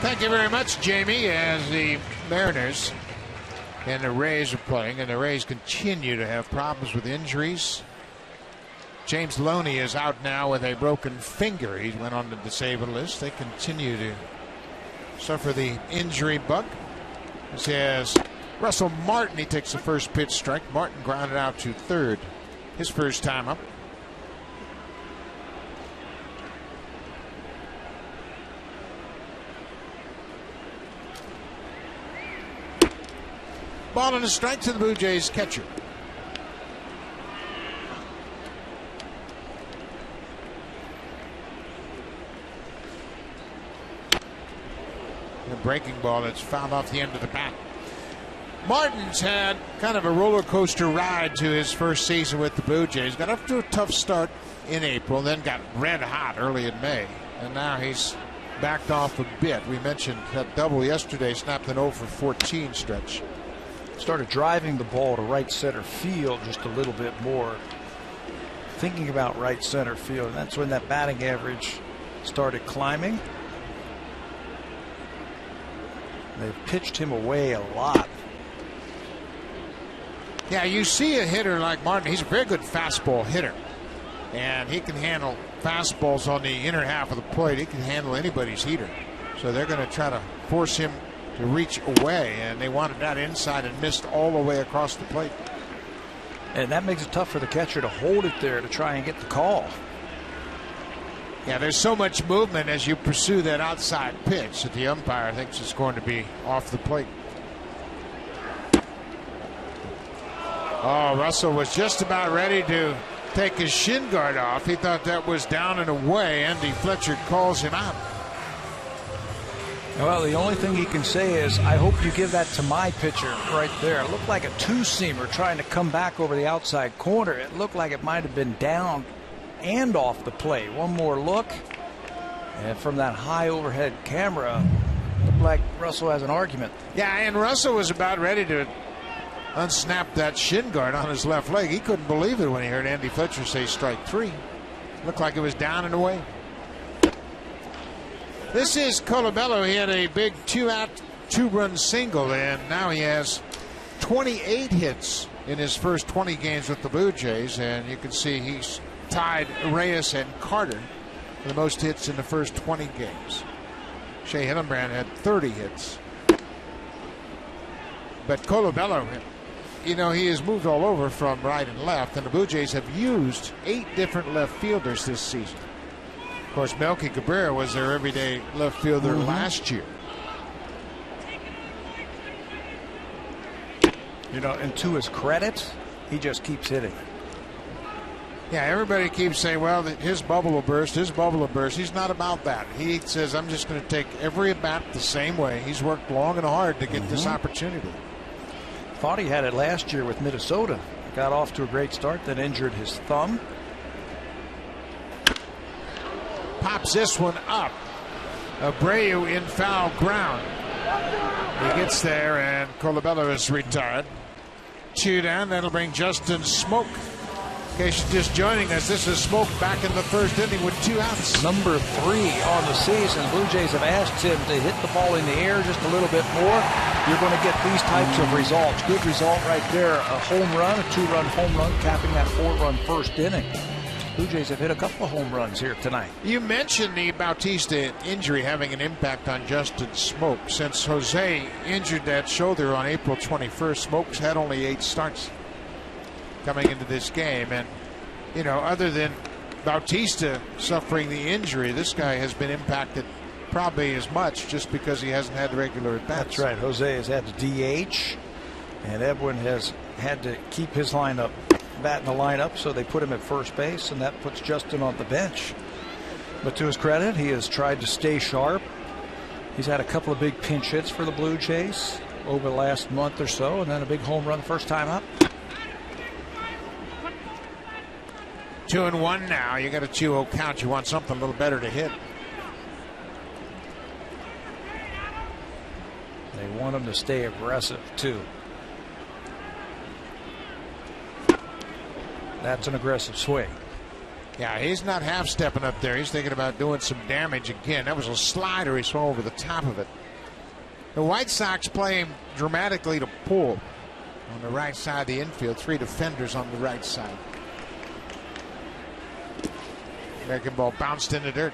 Thank you very much, Jamie, as the Mariners and the Rays are playing, and the Rays continue to have problems with injuries. James Loney is out now with a broken finger. He went on the disabled list. They continue to suffer the injury bug. This has Russell Martin. He takes the first pitch strike. Martin grounded out to third his first time up. Ball and a strike to the Blue Jays catcher. A breaking ball that's fouled off the end of the bat. Martin's had kind of a roller coaster ride to his first season with the Blue Jays. Got up to a tough start in April, then got red hot early in May, and now he's backed off a bit. We mentioned that double yesterday, snapped an 0-for-14 stretch. Started driving the ball to right center field just a little bit more, thinking about right center field, and that's when that batting average started climbing. They've pitched him away a lot. Yeah, you see a hitter like Martin. He's a very good fastball hitter, and he can handle fastballs on the inner half of the plate. He can handle anybody's heater, so they're going to try to force him to reach away, and they wanted that inside and missed all the way across the plate. And that makes it tough for the catcher to hold it there to try and get the call. Yeah, there's so much movement as you pursue that outside pitch that the umpire thinks it's going to be off the plate. Oh, Russell was just about ready to take his shin guard off. He thought that was down and away. Andy Fletcher calls him out. Well, the only thing he can say is, I hope you give that to my pitcher right there. It looked like a two-seamer trying to come back over the outside corner. It looked like it might have been down and off the plate. One more look. And from that high overhead camera, it looked like Russell has an argument. Yeah, and Russell was about ready to unsnap that shin guard on his left leg. He couldn't believe it when he heard Andy Fletcher say strike three. Looked like it was down and away. This is Colabello. He had a big two-out, two-run single, and now he has 28 hits in his first 20 games with the Blue Jays, and you can see he's tied Reyes and Carter for the most hits in the first 20 games. Shea Hillenbrand had 30 hits. But Colabello, you know, he has moved all over from right and left, and the Blue Jays have used 8 different left fielders this season. Of course, Melky Cabrera was their everyday left fielder last year. You know, and to his credit, he just keeps hitting. Yeah, everybody keeps saying, well, his bubble will burst, his bubble will burst. He's not about that. He says, I'm just going to take every at-bat the same way. He's worked long and hard to get this opportunity. Thought he had it last year with Minnesota. Got off to a great start, then injured his thumb. Pops this one up. Abreu in foul ground. He gets there, and Colabello is retired. 2 down. That'll bring Justin Smoke. In case you're just joining us, this is Smoke back in the first inning with 2 outs. Number 3 on the season. Blue Jays have asked him to hit the ball in the air just a little bit more. You're going to get these types of results. Good result right there. A home run, a 2-run home run, capping that 4-run first inning. Blue Jays have hit a couple of home runs here tonight. You mentioned the Bautista injury having an impact on Justin Smoke. Since Jose injured that shoulder on April 21st, Smoke's had only 8 starts coming into this game. And, you know, other than Bautista suffering the injury, this guy has been impacted probably as much just because he hasn't had the regular at-bats. That's right. Jose has had to DH, and Edwin has had to keep his lineup, bat in the lineup, so they put him at first base, and that puts Justin on the bench. But to his credit, he has tried to stay sharp. He's had a couple of big pinch hits for the Blue Jays over the last month or so, and then a big home run the first time up. 2-1 now. You got a 2-0 count. You want something a little better to hit. They want him to stay aggressive, too. That's an aggressive swing. Yeah, he's not half-stepping up there. He's thinking about doing some damage again. That was a slider. He swung over the top of it. The White Sox play him dramatically to pull on the right side of the infield. 3 defenders on the right side. American ball bounced in the dirt.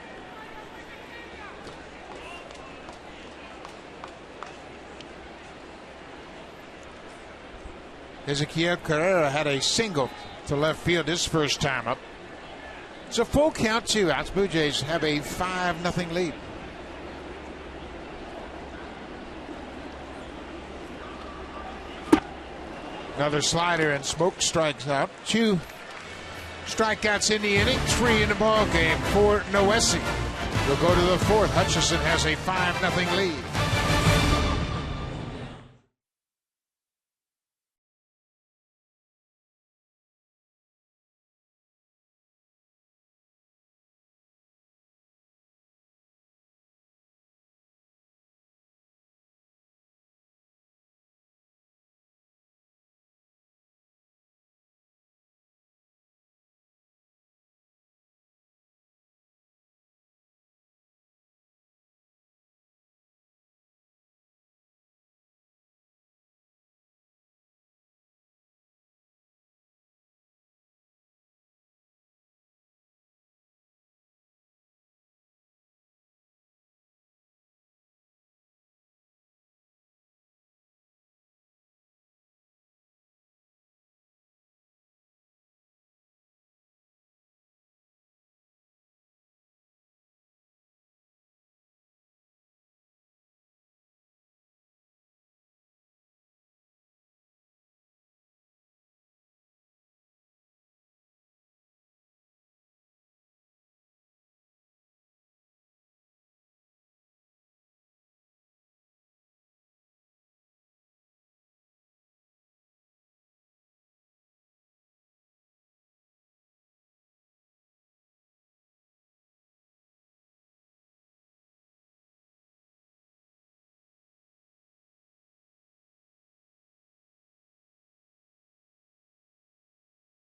Ezequiel Carrera had a single to left field his first time up. It's a full count, 2 outs. Blue Jays have a 5-0 lead. Another slider, and Smoke strikes out. 2 strikeouts in the inning, 3 in the ball game for Noesi. We'll go to the 4th. Hutcherson has a 5-0 lead.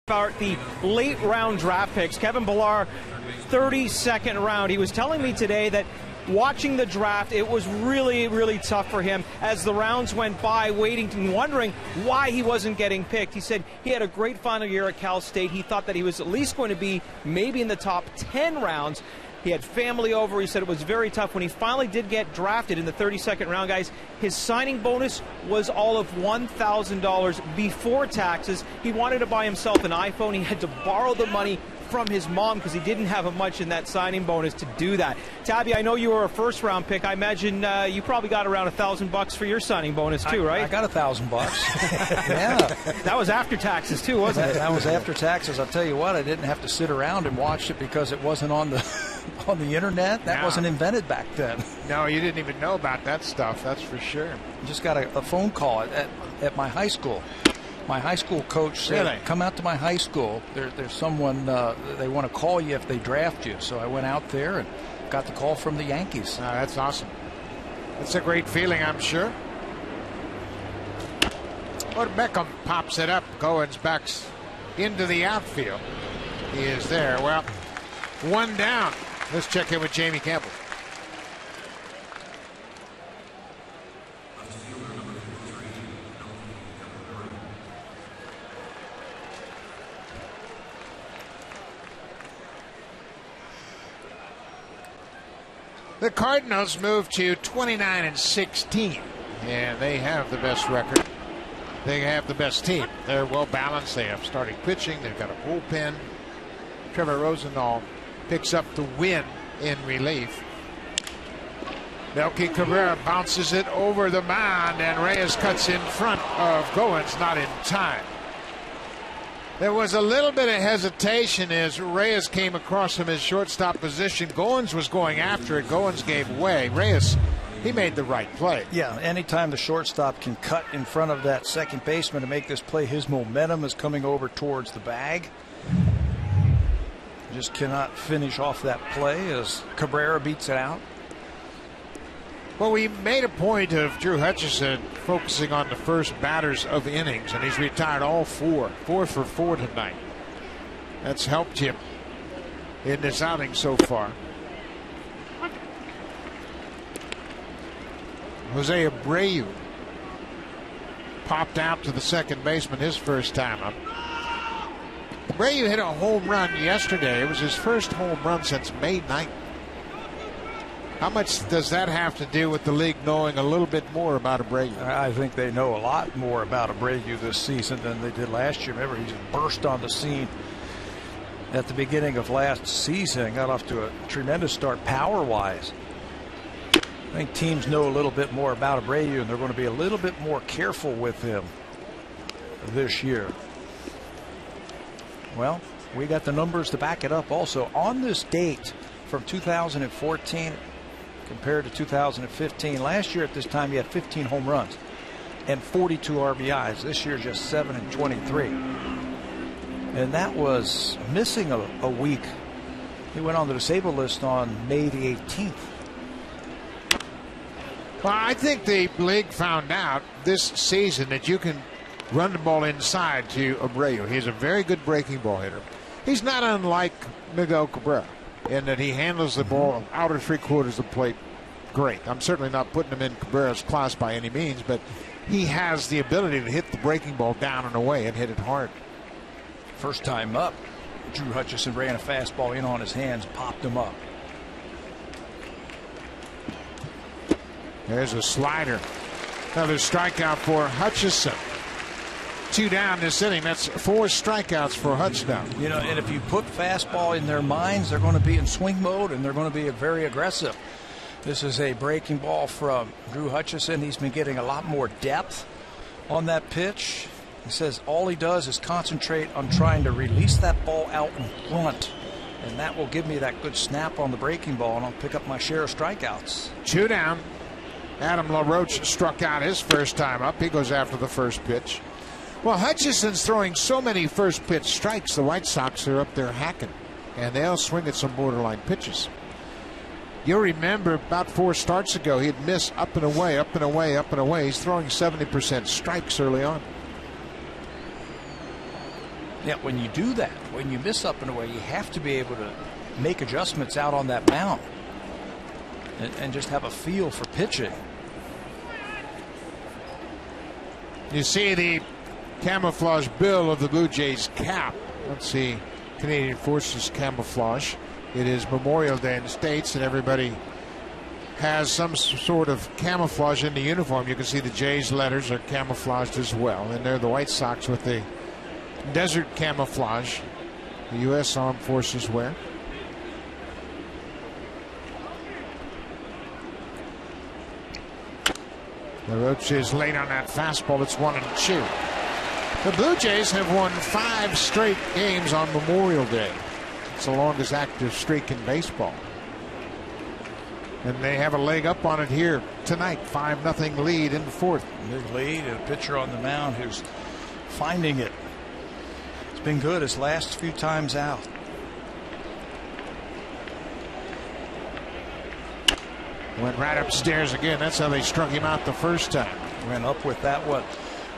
About the late round draft picks, Kevin Pillar, 32nd round. He was telling me today that watching the draft, it was really, really tough for him as the rounds went by, waiting and wondering why he wasn't getting picked. He said he had a great final year at Cal State. He thought that he was at least going to be maybe in the top 10 rounds. He had family over. He said it was very tough. When he finally did get drafted in the 32nd round, guys, his signing bonus was all of $1,000 before taxes. He wanted to buy himself an iPhone. He had to borrow the money from his mom because he didn't have much in that signing bonus to do that. Tabby, I know you were a first-round pick. I imagine you probably got around $1,000 for your signing bonus too, right? I got $1,000. Yeah, that was after taxes too, wasn't it? That was after taxes. I'll tell you what, I didn't have to sit around and watch it because it wasn't on the on the internet. That wasn't invented back then. No, you didn't even know about that stuff. That's for sure. Just got a phone call at my high school. My high school coach said, Really? come out to my high school. There's someone, they want to call you if they draft you. So I went out there and got the call from the Yankees. That's awesome. That's a great feeling, I'm sure. But Beckham pops it up. Goins backs into the outfield. He is there. Well, one down. Let's check in with Jamie Campbell. The Cardinals move to 29-16, and they have the best record. They have the best team. They're well balanced. They have starting pitching. They've got a bullpen. Trevor Rosenthal picks up the win in relief. Melky Cabrera bounces it over the mound, and Reyes cuts in front of Goins, not in time. There was a little bit of hesitation as Reyes came across from his shortstop position. Goins was going after it. Goins gave way. Reyes, he made the right play. Yeah, anytime the shortstop can cut in front of that second baseman to make this play, his momentum is coming over towards the bag. Just cannot finish off that play as Cabrera beats it out. Well, we made a point of Drew Hutcherson focusing on the first batters of innings, and he's retired all 4 for 4 tonight. That's helped him in this outing so far. Jose Abreu popped out to the second baseman his first time up. Abreu hit a home run yesterday. It was his first home run since May 9th. How much does that have to do with the league knowing a little bit more about Abreu? I think they know a lot more about Abreu this season than they did last year. Remember, he just burst on the scene at the beginning of last season. Got off to a tremendous start power-wise. I think teams know a little bit more about Abreu, and they're going to be a little bit more careful with him this year. Well, we got the numbers to back it up also. On this date from 2014 compared to 2015, last year at this time he had 15 home runs and 42 RBIs. This year just 7 and 23. And that was missing a week. He went on the disabled list on May the 18th. Well, I think the league found out this season that you can run the ball inside to Abreu. He's a very good breaking ball hitter. He's not unlike Miguel Cabrera in that he handles the ball outer 3/4 of the plate great. I'm certainly not putting him in Cabrera's class by any means, but he has the ability to hit the breaking ball down and away and hit it hard. First time up, Drew Hutcherson ran a fastball in on his hands, popped him up. There's a slider. Another strikeout for Hutcherson. 2 down this inning. That's 4 strikeouts for Hutcherson. You know, and if you put fastball in their minds, they're going to be in swing mode and they're going to be very aggressive. This is a breaking ball from Drew Hutcherson. He's been getting a lot more depth on that pitch. He says all he does is concentrate on trying to release that ball out in front, and that will give me that good snap on the breaking ball, and I'll pick up my share of strikeouts. 2 down. Adam LaRoche struck out his first time up. He goes after the first pitch. Well, Hutcherson's throwing so many first pitch strikes, the White Sox are up there hacking, and they'll swing at some borderline pitches. You'll remember about 4 starts ago, he'd miss up and away, up and away, up and away. He's throwing 70% strikes early on. Yeah, when you do that, when you miss up and away, you have to be able to make adjustments out on that mound and just have a feel for pitching. You see the camouflage bill of the Blue Jays cap. Let's see, Canadian Forces camouflage. It is Memorial Day in the States, and everybody has some sort of camouflage in the uniform. You can see the Jays letters are camouflaged as well, and they're the White Sox with the desert camouflage the U.S. Armed Forces wear. The Roach is late on that fastball. It's 1-2. The Blue Jays have won 5 straight games on Memorial Day. It's the longest active streak in baseball. And they have a leg up on it here tonight. 5-0 lead in the 4th. Big lead and a pitcher on the mound who's finding it. It's been good his last few times out. Went right upstairs again. That's how they struck him out the first time. Went up with that one.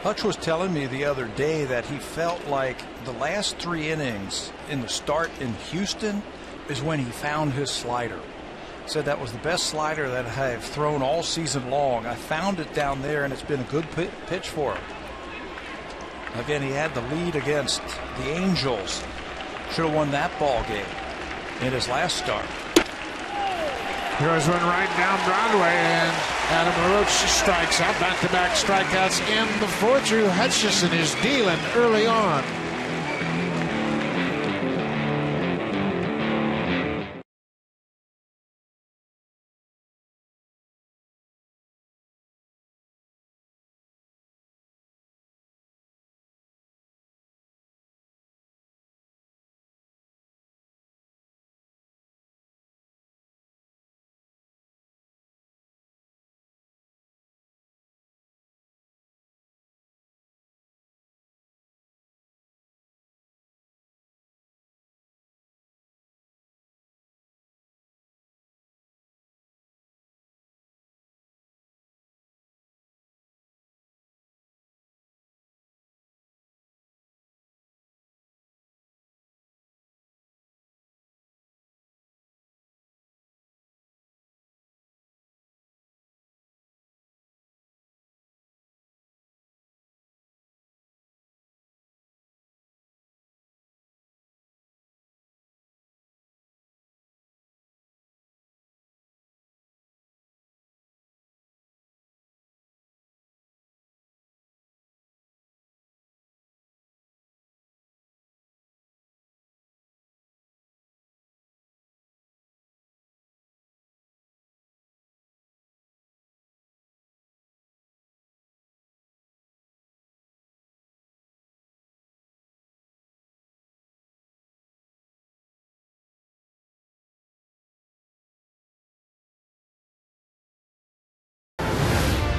Hutch was telling me the other day that he felt like the last 3 innings in the start in Houston is when he found his slider. Said that was the best slider that I have thrown all season long. I found it down there, and it's been a good pitch for him. Again, he had the lead against the Angels. Should have won that ball game in his last start. Here's one right down Broadway, and Adam LaRoche strikes out. Back-to-back strikeouts in the 4th. Drew Hutcherson is dealing early on.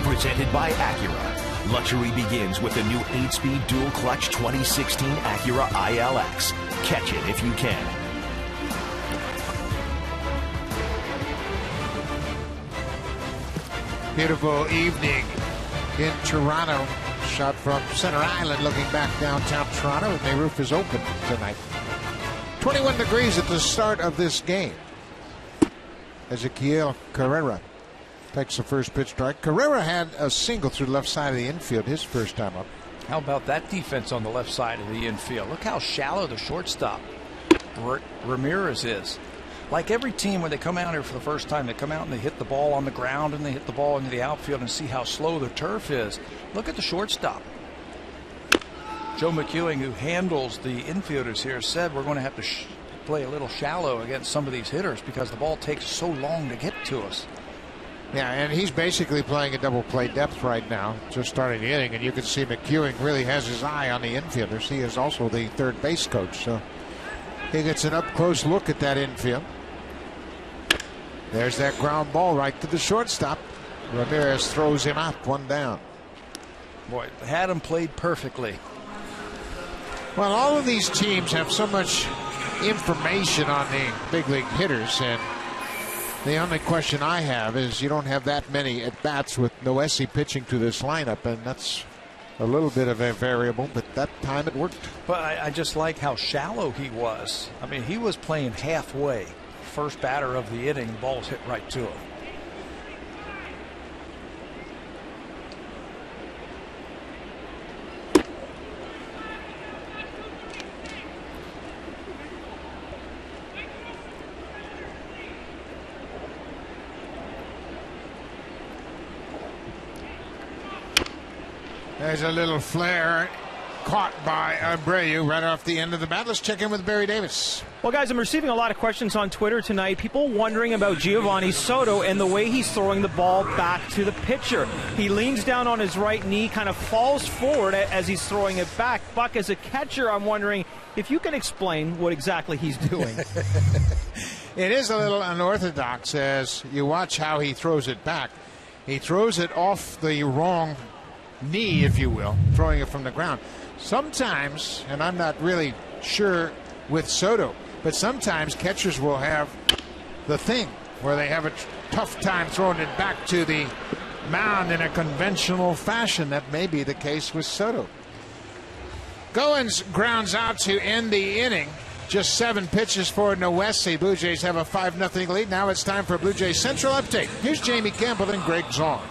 Presented by Acura. Luxury begins with the new 8-speed dual clutch 2016 Acura ILX. Catch it if you can. Beautiful evening in Toronto. Shot from Center Island looking back downtown Toronto, and the roof is open tonight. 21 degrees at the start of this game. Ezequiel Carrera takes the first pitch strike. Carrera had a single through the left side of the infield his first time up. How about that defense on the left side of the infield? Look how shallow the shortstop Ramirez is. Like every team, when they come out here for the first time, they come out and they hit the ball on the ground and they hit the ball into the outfield and see how slow the turf is. Look at the shortstop. Joe McEwing, who handles the infielders here, said we're going to have to play a little shallow against some of these hitters because the ball takes so long to get to us. Yeah, and he's basically playing a double play depth right now, just starting the inning, and you can see McEwing really has his eye on the infielders. He is also the third base coach, so he gets an up-close look at that infield. There's that ground ball right to the shortstop. Ramirez throws him out, 1 down. Boy, had him played perfectly. Well, all of these teams have so much information on the big league hitters, and the only question I have is you don't have that many at-bats with Noesi pitching to this lineup, and that's a little bit of a variable, but that time it worked. But I just like how shallow he was. I mean, he was playing halfway. First batter of the inning, balls hit right to him. There's a little flare caught by Abreu right off the end of the bat. Let's check in with Barry Davis. Well, guys, I'm receiving a lot of questions on Twitter tonight. People wondering about Giovanni Soto and the way he's throwing the ball back to the pitcher. He leans down on his right knee, kind of falls forward as he's throwing it back. Buck, as a catcher, I'm wondering if you can explain what exactly he's doing. It is a little unorthodox as you watch how he throws it back. He throws it off the wrong knee, if you will, throwing it from the ground. Sometimes, and I'm not really sure with Soto, but sometimes catchers will have the thing where they have a tough time throwing it back to the mound in a conventional fashion. That may be the case with Soto. Goins grounds out to end the inning. Just 7 pitches for Noesi. Blue Jays have a 5-0 lead. Now it's time for Blue Jays Central Update. Here's Jamie Campbell and Greg Zong.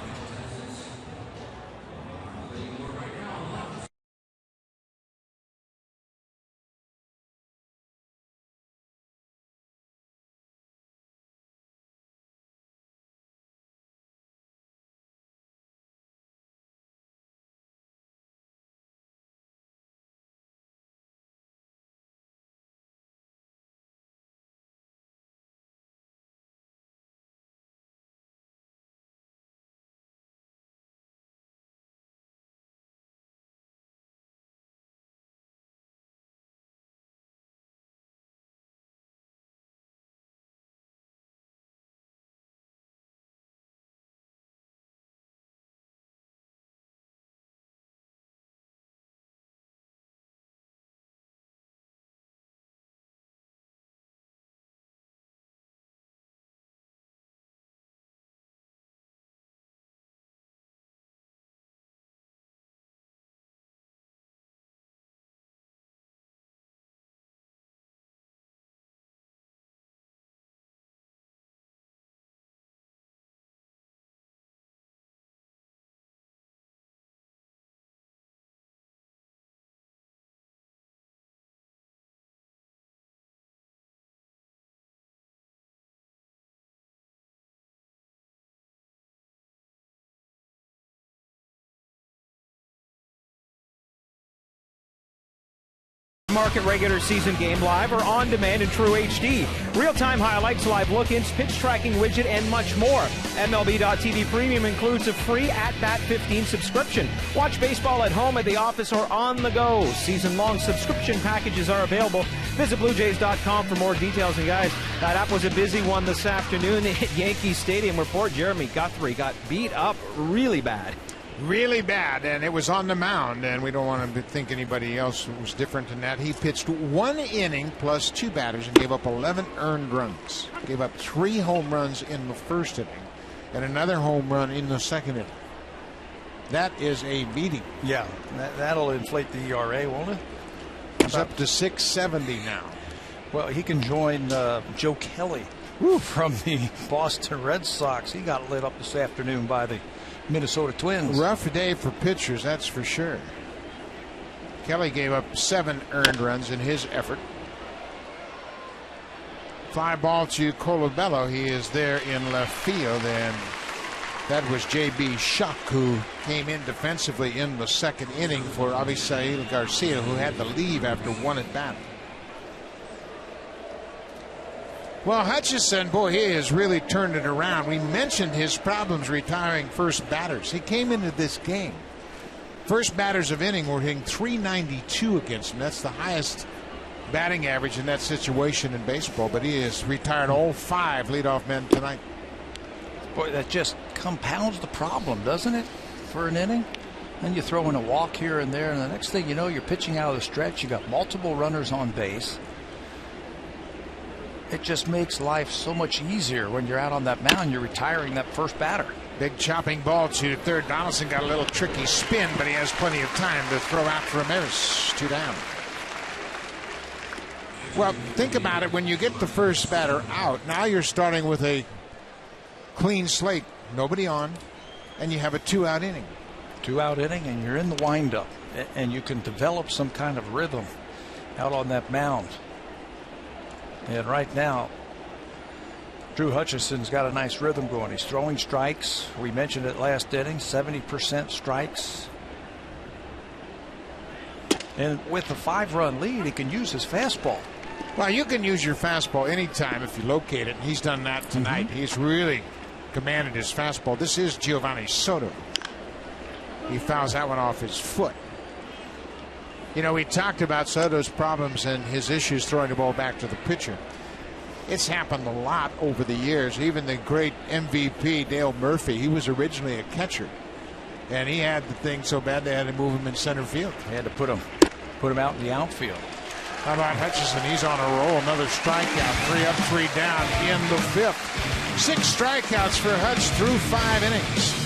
Market regular season game live or on demand in True HD. Real-time highlights, live look-ins, pitch tracking widget, and much more. MLB.TV Premium includes a free At-Bat 15 subscription. Watch baseball at home, at the office, or on the go. Season-long subscription packages are available. Visit BlueJays.com for more details. And guys, that app was a busy one this afternoon at Yankee Stadium, where poor Jeremy Guthrie got beat up really bad. Really bad, and it was on the mound, and we don't want to think anybody else was different than that. He pitched 1 inning plus 2 batters and gave up 11 earned runs. Gave up 3 home runs in the first inning and another home run in the second inning. That is a beating. Yeah, that'll inflate the ERA, won't it? He's up to 670 now. Well, he can join Joe Kelly from the Boston Red Sox. He got lit up this afternoon by the Minnesota Twins. Rough day for pitchers, that's for sure. Kelly gave up 7 earned runs in his effort. Fly ball to Colabello. He is there in left field, and that was J.B. Shuck, who came in defensively in the second inning for Avisail Garcia, who had to leave after 1 at bat. Well, Hutcherson, boy, he has really turned it around. We mentioned his problems retiring first batters. He came into this game. First batters of inning were hitting .392 against him. That's the highest batting average in that situation in baseball. But he has retired all 5 leadoff men tonight. Boy, that just compounds the problem, doesn't it, for an inning? Then you throw in a walk here and there, and the next thing you know, you're pitching out of the stretch. You got multiple runners on base. It just makes life so much easier when you're out on that mound. You're retiring that first batter. Big chopping ball to third. Donaldson got a little tricky spin, but he has plenty of time to throw out for Ramirez. 2 down. Well, think about it. When you get the first batter out, now you're starting with a clean slate. Nobody on, and you have a 2-out inning. 2-out inning, and you're in the windup, and you can develop some kind of rhythm out on that mound. And right now, Drew Hutcherson's got a nice rhythm going. He's throwing strikes. We mentioned it last inning, 70% strikes. And with a 5-run lead, he can use his fastball. Well, you can use your fastball anytime if you locate it, and he's done that tonight. He's really commanded his fastball. This is Giovanni Soto. He fouls that one off his foot. You know, we talked about Soto's problems and his issues throwing the ball back to the pitcher. It's happened a lot over the years. Even the great MVP Dale Murphy, he was originally a catcher, and he had the thing so bad they had to move him in center field. They had to put him out in the outfield. How about Hutcherson? He's on a roll. Another strikeout. 3 up, 3 down in the 5th. 6 strikeouts for Hutch through 5 innings.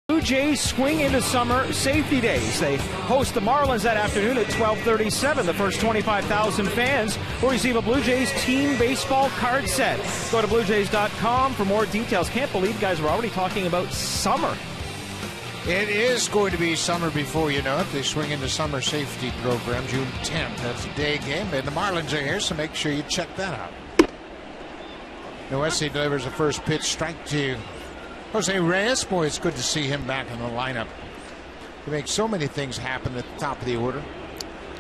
Blue Jays swing into summer safety days. They host the Marlins that afternoon at 12:37. The first 25,000 fans will receive a Blue Jays team baseball card set. Go to BlueJays.com for more details. Can't believe, guys, we're already talking about summer. It is going to be summer before you know it. They swing into summer safety program June 10th. That's a day game, and the Marlins are here, so make sure you check that out. Noesi delivers the first pitch, strike to Jose Reyes. Boy, it's good to see him back in the lineup. He makes so many things happen at the top of the order.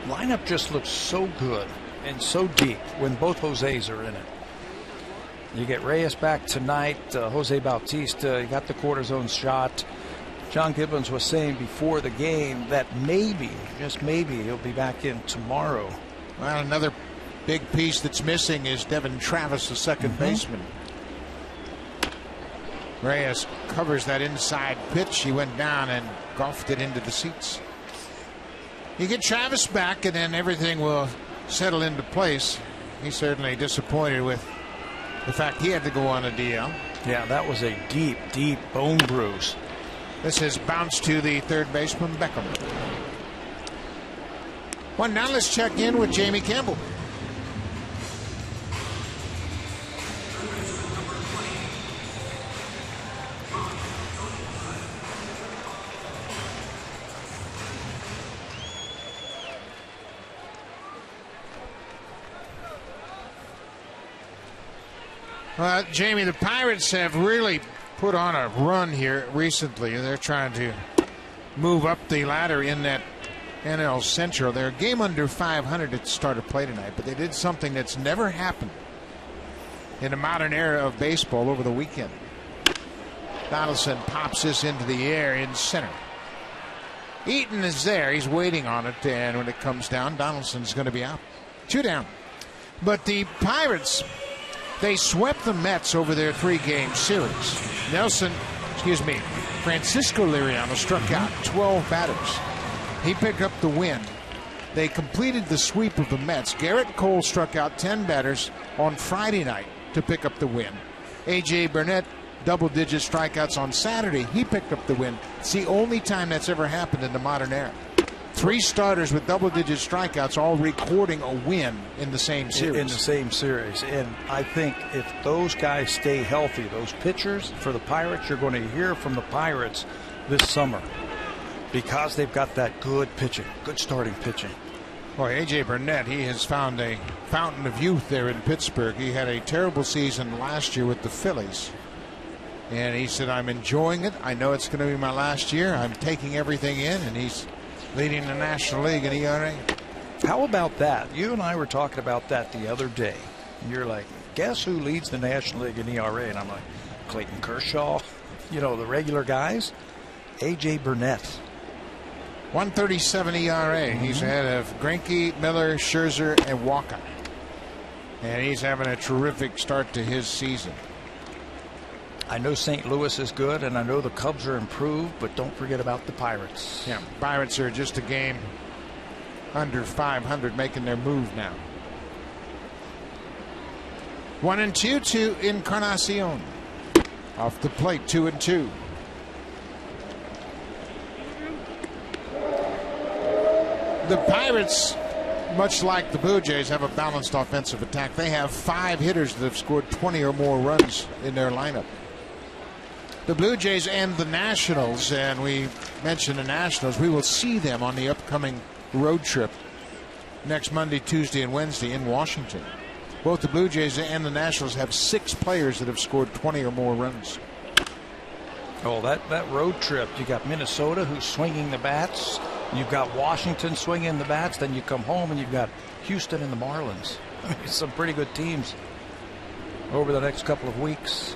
Lineup just looks so good and so deep when both Jose's are in it. You get Reyes back tonight. Jose Bautista, you got the cortisone shot. John Gibbons was saying before the game that maybe, just maybe, he'll be back in tomorrow. Well, another big piece that's missing is Devin Travis, the second baseman. Reyes covers that inside pitch. He went down and golfed it into the seats. You get Travis back, and then everything will settle into place. He's certainly disappointed with the fact he had to go on a DL. Yeah, that was a deep, deep bone bruise. This is bounced to the third baseman, Beckham. Well, now let's check in with Jamie Campbell. Jamie, the Pirates have really put on a run here recently. They're trying to move up the ladder in that NL Central. They're a game under 500 at the start of play tonight, but they did something that's never happened in the modern era of baseball over the weekend. Donaldson pops this into the air in center. Eaton is there. He's waiting on it, and when it comes down, Donaldson's going to be out. 2 down. But the Pirates, they swept the Mets over their 3-game series. Francisco Liriano struck out 12 batters. He picked up the win. They completed the sweep of the Mets. Garrett Cole struck out 10 batters on Friday night to pick up the win. A.J. Burnett, double-digit strikeouts on Saturday. He picked up the win. It's the only time that's ever happened in the modern era. 3 starters with double-digit strikeouts all recording a win in the same series. In the same series. And I think if those guys stay healthy, those pitchers for the Pirates, you're going to hear from the Pirates this summer because they've got that good pitching, good starting pitching. Boy, A.J. Burnett, he has found a fountain of youth there in Pittsburgh. He had a terrible season last year with the Phillies. And he said, I'm enjoying it. I know it's going to be my last year. I'm taking everything in. And he's leading the National League in ERA. How about that? You and I were talking about that the other day. And you're like, guess who leads the National League in ERA? And I'm like, Clayton Kershaw, the regular guys. A.J. Burnett. 137 ERA. He's ahead of Greinke, Miller, Scherzer, and Walker. And he's having a terrific start to his season. I know St. Louis is good, and I know the Cubs are improved, but don't forget about the Pirates. Yeah, Pirates are just a game under 500, making their move now. 1-2 to Encarnacion. Off the plate, 2-2. The Pirates, much like the Blue Jays, have a balanced offensive attack. They have 5 hitters that have scored 20 or more runs in their lineup. The Blue Jays and the Nationals, and we mentioned the Nationals, we will see them on the upcoming road trip next Monday, Tuesday, and Wednesday in Washington. Both the Blue Jays and the Nationals have 6 players that have scored 20 or more runs. Oh, that road trip, you got Minnesota who's swinging the bats. You've got Washington swinging the bats. Then you come home and you've got Houston and the Marlins. Some pretty good teams over the next couple of weeks.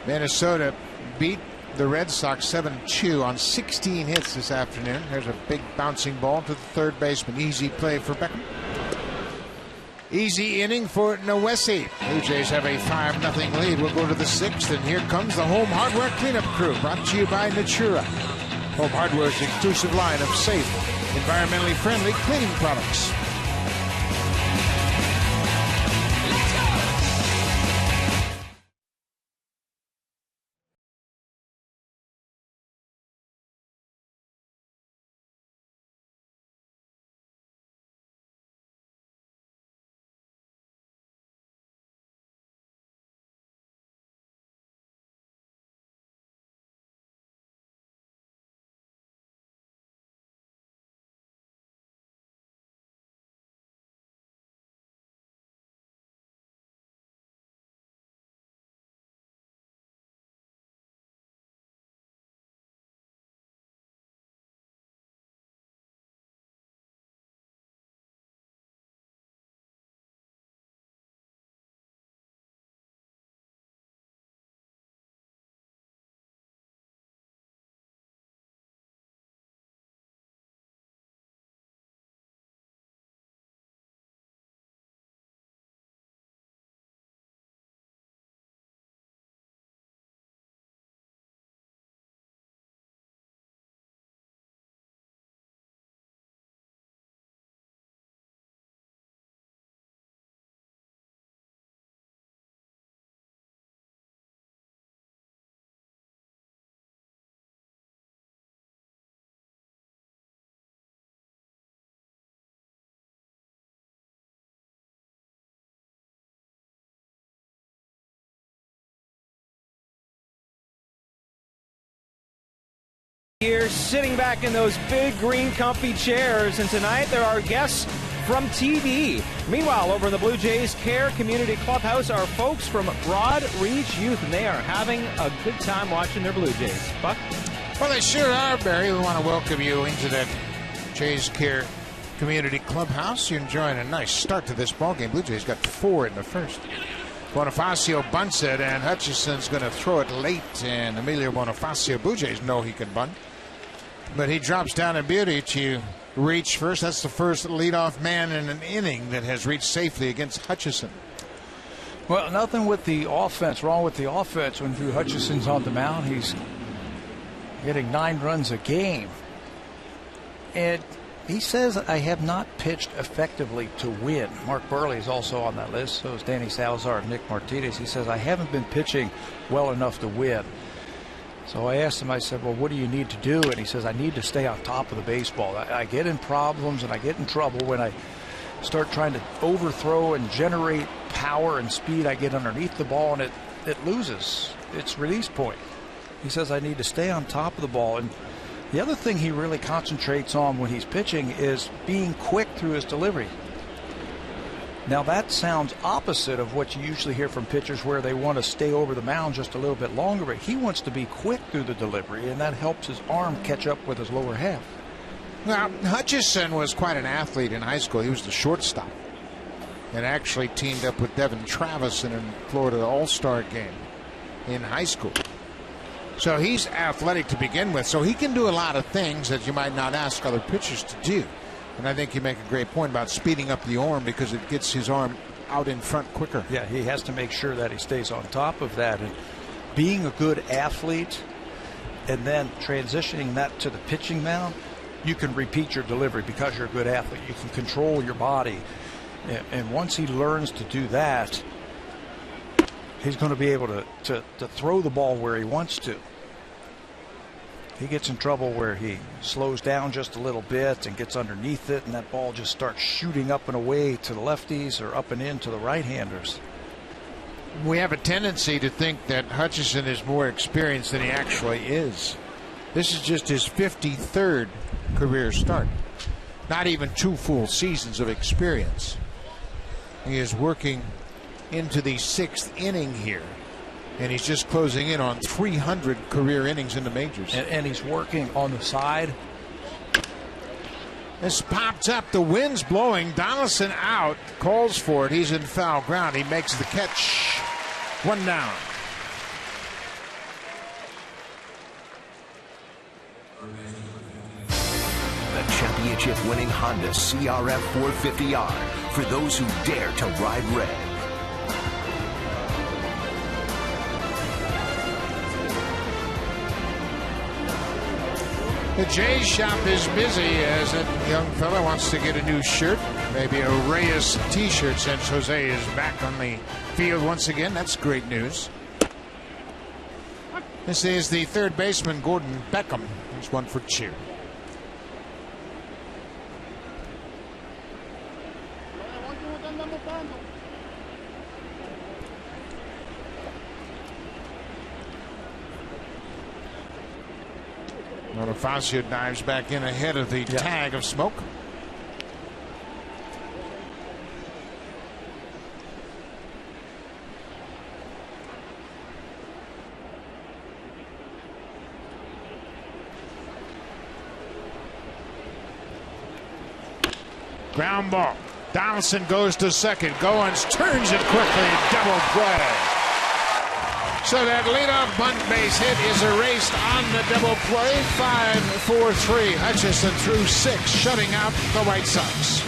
Minnesota beat the Red Sox 7-2 on 16 hits this afternoon. There's a big bouncing ball to the third baseman. Easy play for Beckham. Easy inning for Noesi. Blue Jays have a 5-0 lead. We'll go to the 6th, and here comes the Home Hardware Cleanup Crew, brought to you by Natura. Home Hardware's exclusive line of safe, environmentally friendly cleaning products. Here, sitting back in those big green comfy chairs, and tonight there are guests from TV. Meanwhile, over in the Blue Jays Care Community Clubhouse are folks from Broad Reach Youth, and they are having a good time watching their Blue Jays. Buck? Well, they sure are, Barry. We want to welcome you into that Jays Care Community Clubhouse. You're enjoying a nice start to this ballgame. Blue Jays got 4 in the first. Bonifacio bunts it, and Hutcherson's going to throw it late, and Emilio Bonifacio, Blue Jays know he can bunt. But he drops down in beauty to reach first. That's the first leadoff man in an inning that has reached safely against Hutcherson. Well, nothing with the offense wrong with the offense when Drew Hutcherson's on the mound. He's getting 9 runs a game. And he says, I have not pitched effectively to win. Mark Burley is also on that list. So is Danny Salazar and Nick Martinez. He says, I haven't been pitching well enough to win. So I asked him, I said, well, what do you need to do? And he says, I need to stay on top of the baseball. I get in problems and I get in trouble when I start trying to overthrow and generate power and speed. I get underneath the ball and it loses its release point. He says, I need to stay on top of the ball. And the other thing he really concentrates on when he's pitching is being quick through his delivery. Now that sounds opposite of what you usually hear from pitchers, where they want to stay over the mound just a little bit longer, but he wants to be quick through the delivery, and that helps his arm catch up with his lower half. Now, Hutcherson was quite an athlete in high school. He was the shortstop and actually teamed up with Devin Travis in a Florida All-Star game in high school. So he's athletic to begin with, so he can do a lot of things that you might not ask other pitchers to do. And I think you make a great point about speeding up the arm, because it gets his arm out in front quicker. Yeah, he has to make sure that he stays on top of that. And being a good athlete and then transitioning that to the pitching mound, you can repeat your delivery because you're a good athlete. You can control your body. And once he learns to do that, he's going to be able to throw the ball where he wants to. He gets in trouble where he slows down just a little bit and gets underneath it, and that ball just starts shooting up and away to the lefties or up and in to the right-handers. We have a tendency to think that Hutcherson is more experienced than he actually is. This is just his 53rd career start. Not even 2 full seasons of experience. He is working into the 6th inning here, and he's just closing in on 300 career innings in the majors. And he's working on the side. This popped up. The wind's blowing. Donaldson out. Calls for it. He's in foul ground. He makes the catch. 1 down. The championship-winning Honda CRF 450R for those who dare to ride red. The Jays shop is busy as a young fella wants to get a new shirt, maybe a Reyes t-shirt, since Jose is back on the field once again. That's great news. This is the third baseman, Gordon Beckham. There's one for Cheer. Bonifacio dives back in ahead of the tag of Smoke. Ground ball. Donaldson goes to second. Goins turns it quickly. Double play. So that leadoff bunt base hit is erased on the double play. 5-4-3. Hutcherson threw 6, shutting out the White Sox.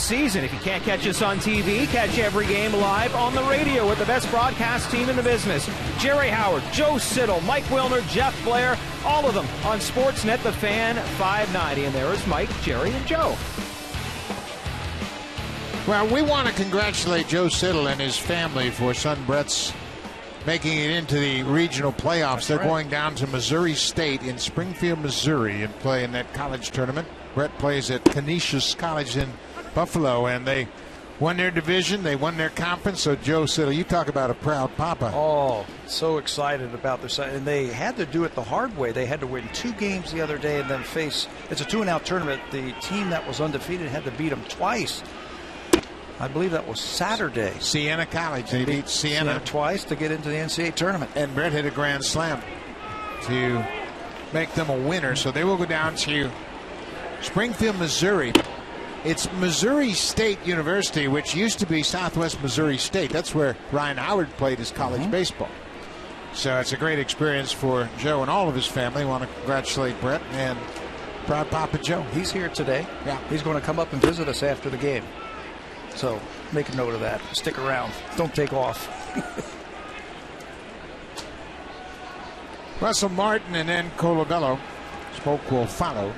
season. If you can't catch us on TV, catch every game live on the radio with the best broadcast team in the business. Jerry Howard, Joe Siddle, Mike Wilner, Jeff Blair, all of them on Sportsnet The Fan 590. And there is Mike, Jerry, and Joe. Well, we want to congratulate Joe Siddle and his family for son Brett's making it into the regional playoffs. They're going down to Missouri State in Springfield, Missouri, and play in that college tournament. Brett plays at Canisius College in Buffalo, and they won their division. They won their conference. So, Joe Siddle, you talk about a proud papa. Oh, so excited about this. And they had to do it the hard way. They had to win 2 games the other day and then face, it's a 2-and-out tournament. The team that was undefeated had to beat them twice. I believe that was Saturday. Siena College. They beat Siena twice to get into the NCAA tournament. And Brett hit a grand slam to make them a winner. So they will go down to Springfield, Missouri. It's Missouri State University, which used to be Southwest Missouri State. That's where Ryan Howard played his college baseball. So it's a great experience for Joe and all of his family. I want to congratulate Brett and proud Papa Joe. He's here today. Yeah. He's going to come up and visit us after the game. So make a note of that. Stick around. Don't take off. Russell Martin and then Colabello. Smoke will follow.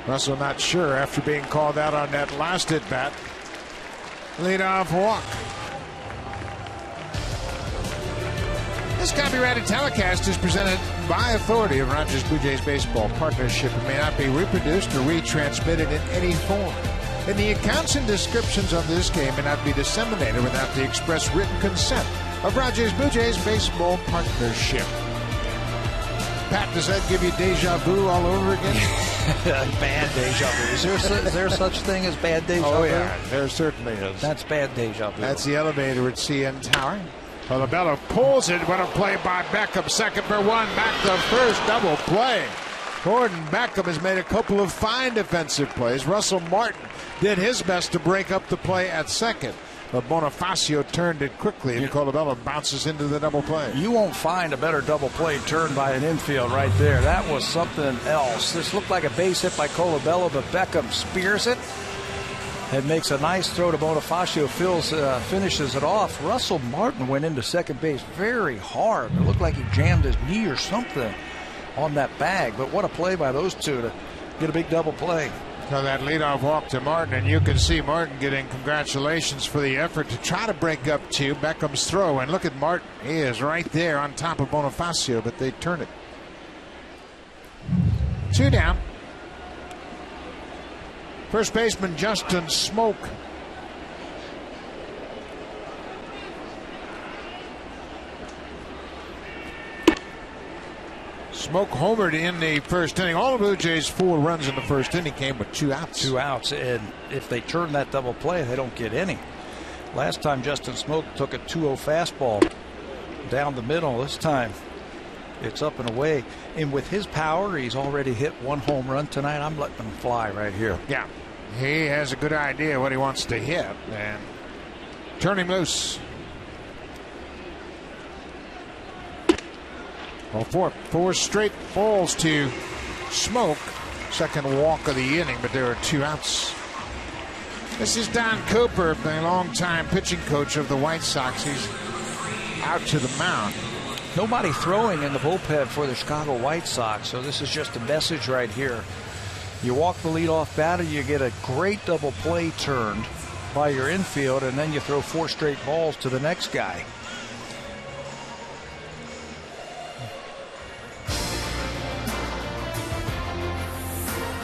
Russell not sure after being called out on that last at bat. Leadoff walk. This copyrighted telecast is presented by authority of Rogers Blue Jays Baseball Partnership and may not be reproduced or retransmitted in any form. And the accounts and descriptions of this game may not be disseminated without the express written consent of Rogers Blue Jays Baseball Partnership. Pat, does that give you deja vu all over again? Bad deja vu. Is there such thing as bad deja vu? Oh, yeah, there certainly is. That's bad deja vu. That's the elevator at CN Tower. Colabello pulls it. What a play by Beckham. Second for one. Back to first. Double play. Gordon Beckham has made a couple of fine defensive plays. Russell Martin did his best to break up the play at second. But Bonifacio turned it quickly, and Colabello bounces into the double play. You won't find a better double play turn by an infield right there. That was something else. This looked like a base hit by Colabello, but Beckham spears it and makes a nice throw to Bonifacio. Finishes it off. Russell Martin went into second base very hard. It looked like he jammed his knee or something on that bag. But what a play by those two to get a big double play. So that leadoff walk to Martin, and you can see Martin getting congratulations for the effort to try to break up to Beckham's throw. And look at Martin. He is right there on top of Bonifacio, but they turn it. 2 down. First baseman Justin Smoke. Smoke homered in the first inning. All of Blue Jays' 4 runs in the first inning came with 2 outs. 2 outs, and if they turn that double play, they don't get any. Last time Justin Smoke took a 2-0 fastball down the middle. This time it's up and away. And with his power, he's already hit 1 home run tonight. I'm letting him fly right here. Yeah. He has a good idea what he wants to hit and turn him loose. Well, four straight balls to Smoke. Second walk of the inning, but there are 2 outs. This is Don Cooper, the longtime pitching coach of the White Sox. He's out to the mound. Nobody throwing in the bullpen for the Chicago White Sox, so this is just a message right here. You walk the leadoff batter, you get a great double play turned by your infield, and then you throw 4 straight balls to the next guy.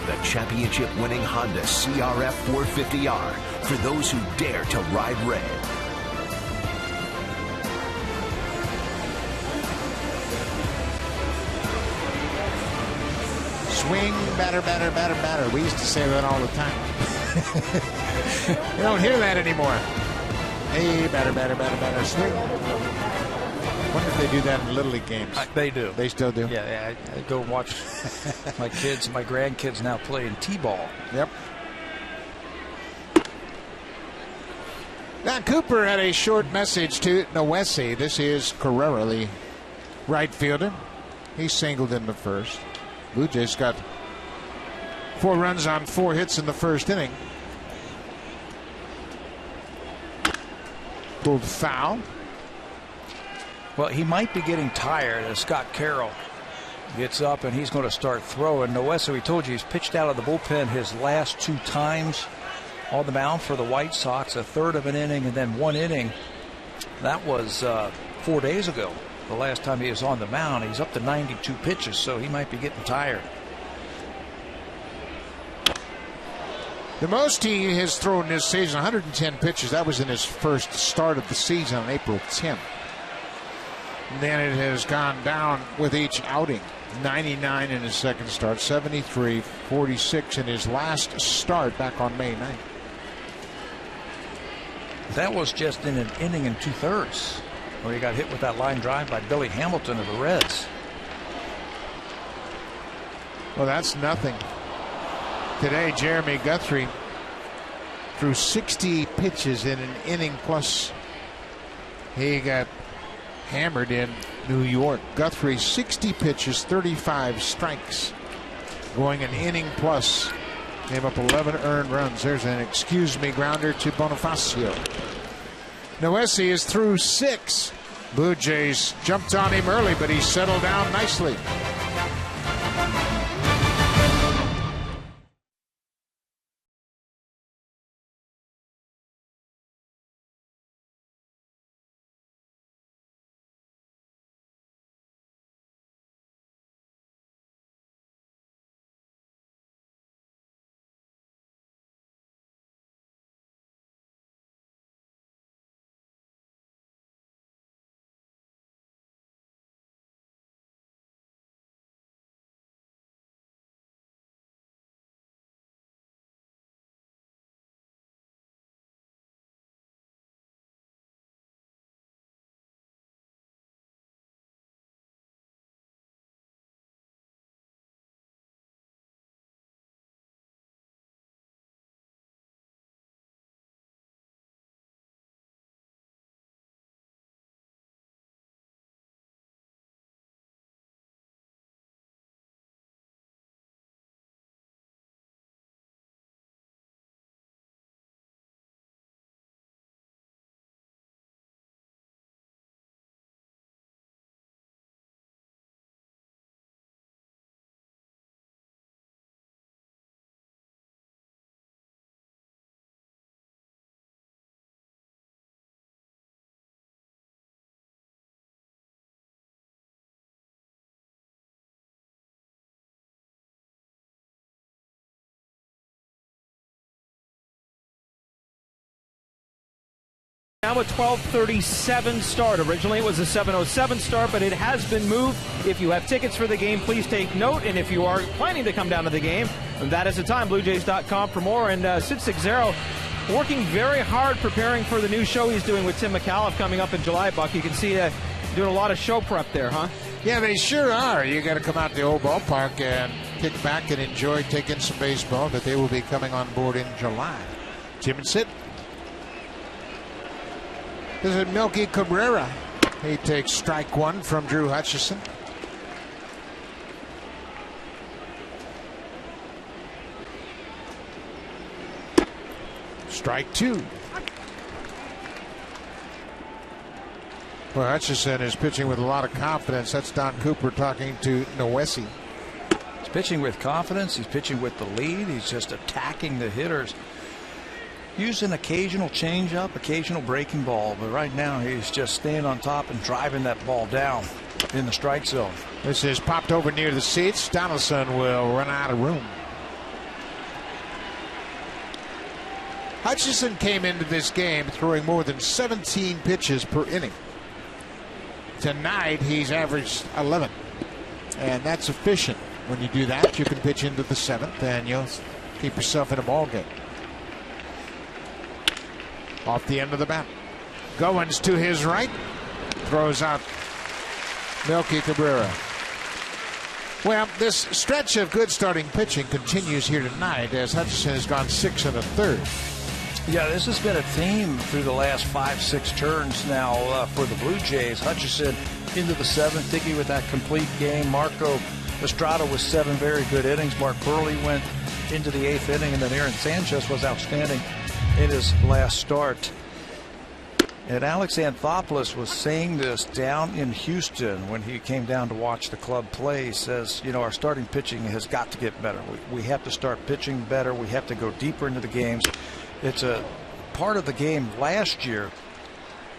The championship-winning Honda CRF 450R for those who dare to ride red. Swing, batter, batter, batter, batter. We used to say that all the time. You don't hear that anymore. Hey, batter, batter, batter, batter, swing. I wonder if they do that in Little League games. They do. They still do? Yeah, I go watch my kids and my grandkids now playing T-ball. Yep. Now, Cooper had a short message to Nwesi. This is Carrera, the right fielder. He singled in the first. Blue Jays got 4 runs on 4 hits in the first inning. Pulled foul. Well, he might be getting tired as Scott Carroll gets up and he's going to start throwing. Noesa, we told you, he's pitched out of the bullpen his last 2 times on the mound for the White Sox, a third of an inning and then 1 inning. That was 4 days ago, the last time he was on the mound. He's up to 92 pitches, so he might be getting tired. The most he has thrown this season, 110 pitches. That was in his first start of the season on April 10th. And then it has gone down with each outing. 99 in his second start, 73, 46 in his last start back on May 9th. That was just in an inning and 2/3 where he got hit with that line drive by Billy Hamilton of the Reds. Well, that's nothing. Today, Jeremy Guthrie threw 60 pitches in an inning plus. He got hammered in New York. Guthrie, 60 pitches, 35 strikes, going an inning plus. Gave up 11 earned runs. There's an excuse me grounder to Bonifacio. Noesi is through 6. Blue Jays jumped on him early, but he settled down nicely. Now a 12:37 start. Originally it was a 7:07 start, but it has been moved. If you have tickets for the game, please take note. And if you are planning to come down to the game, that is the time. BlueJays.com for more. And Sid Seixeiro working very hard preparing for the new show he's doing with Tim McAuliffe coming up in July, Buck. You can see doing a lot of show prep there, huh? Yeah, they sure are. You got to come out to the old ballpark and kick back and enjoy taking some baseball, but they will be coming on board in July. Jim and Sid. This is Melky Cabrera. He takes strike 1 from Drew Hutcherson. Strike 2. Well, Hutcherson is pitching with a lot of confidence. That's Don Cooper talking to Noesi. He's pitching with confidence. He's pitching with the lead. He's just attacking the hitters. Using occasional changeup, occasional breaking ball, but right now he's just staying on top and driving that ball down in the strike zone. This is popped over near the seats. Donaldson will run out of room. Hutcherson came into this game throwing more than 17 pitches per inning. Tonight he's averaged 11, and that's efficient. When you do that, you can pitch into the 7th and you'll keep yourself in a ball game. Off the end of the bat. Goins to his right. Throws out Melky Cabrera. Well, this stretch of good starting pitching continues here tonight as Hutcherson has gone 6 1/3. Yeah, this has been a theme through the last 5-6 turns now for the Blue Jays. Hutcherson into the 7th. Dickey with that complete game. Marco Estrada with 7 very good innings. Mark Burley went into the 8th inning, and then Aaron Sanchez was outstanding in his last start. And Alex Anthopoulos was saying this down in Houston when he came down to watch the club play. He says, you know, our starting pitching has got to get better. We have to start pitching better. We have to go deeper into the games. It's a part of the game last year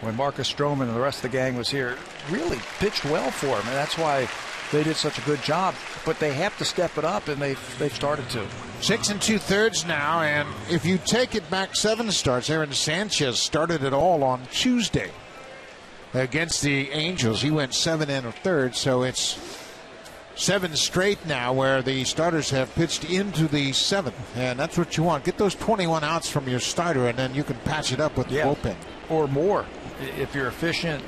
when Marcus Stroman and the rest of the gang was here, really pitched well for him, and that's why they did such a good job. But they have to step it up, and they've started to. 6 2/3 now, and if you take it back 7 starts, Aaron Sanchez started it all on Tuesday against the Angels. He went 7 1/3, so it's 7 straight now where the starters have pitched into the 7th, and that's what you want. Get those 21 outs from your starter, and then you can patch it up with the bullpen. Or more. If you're efficient,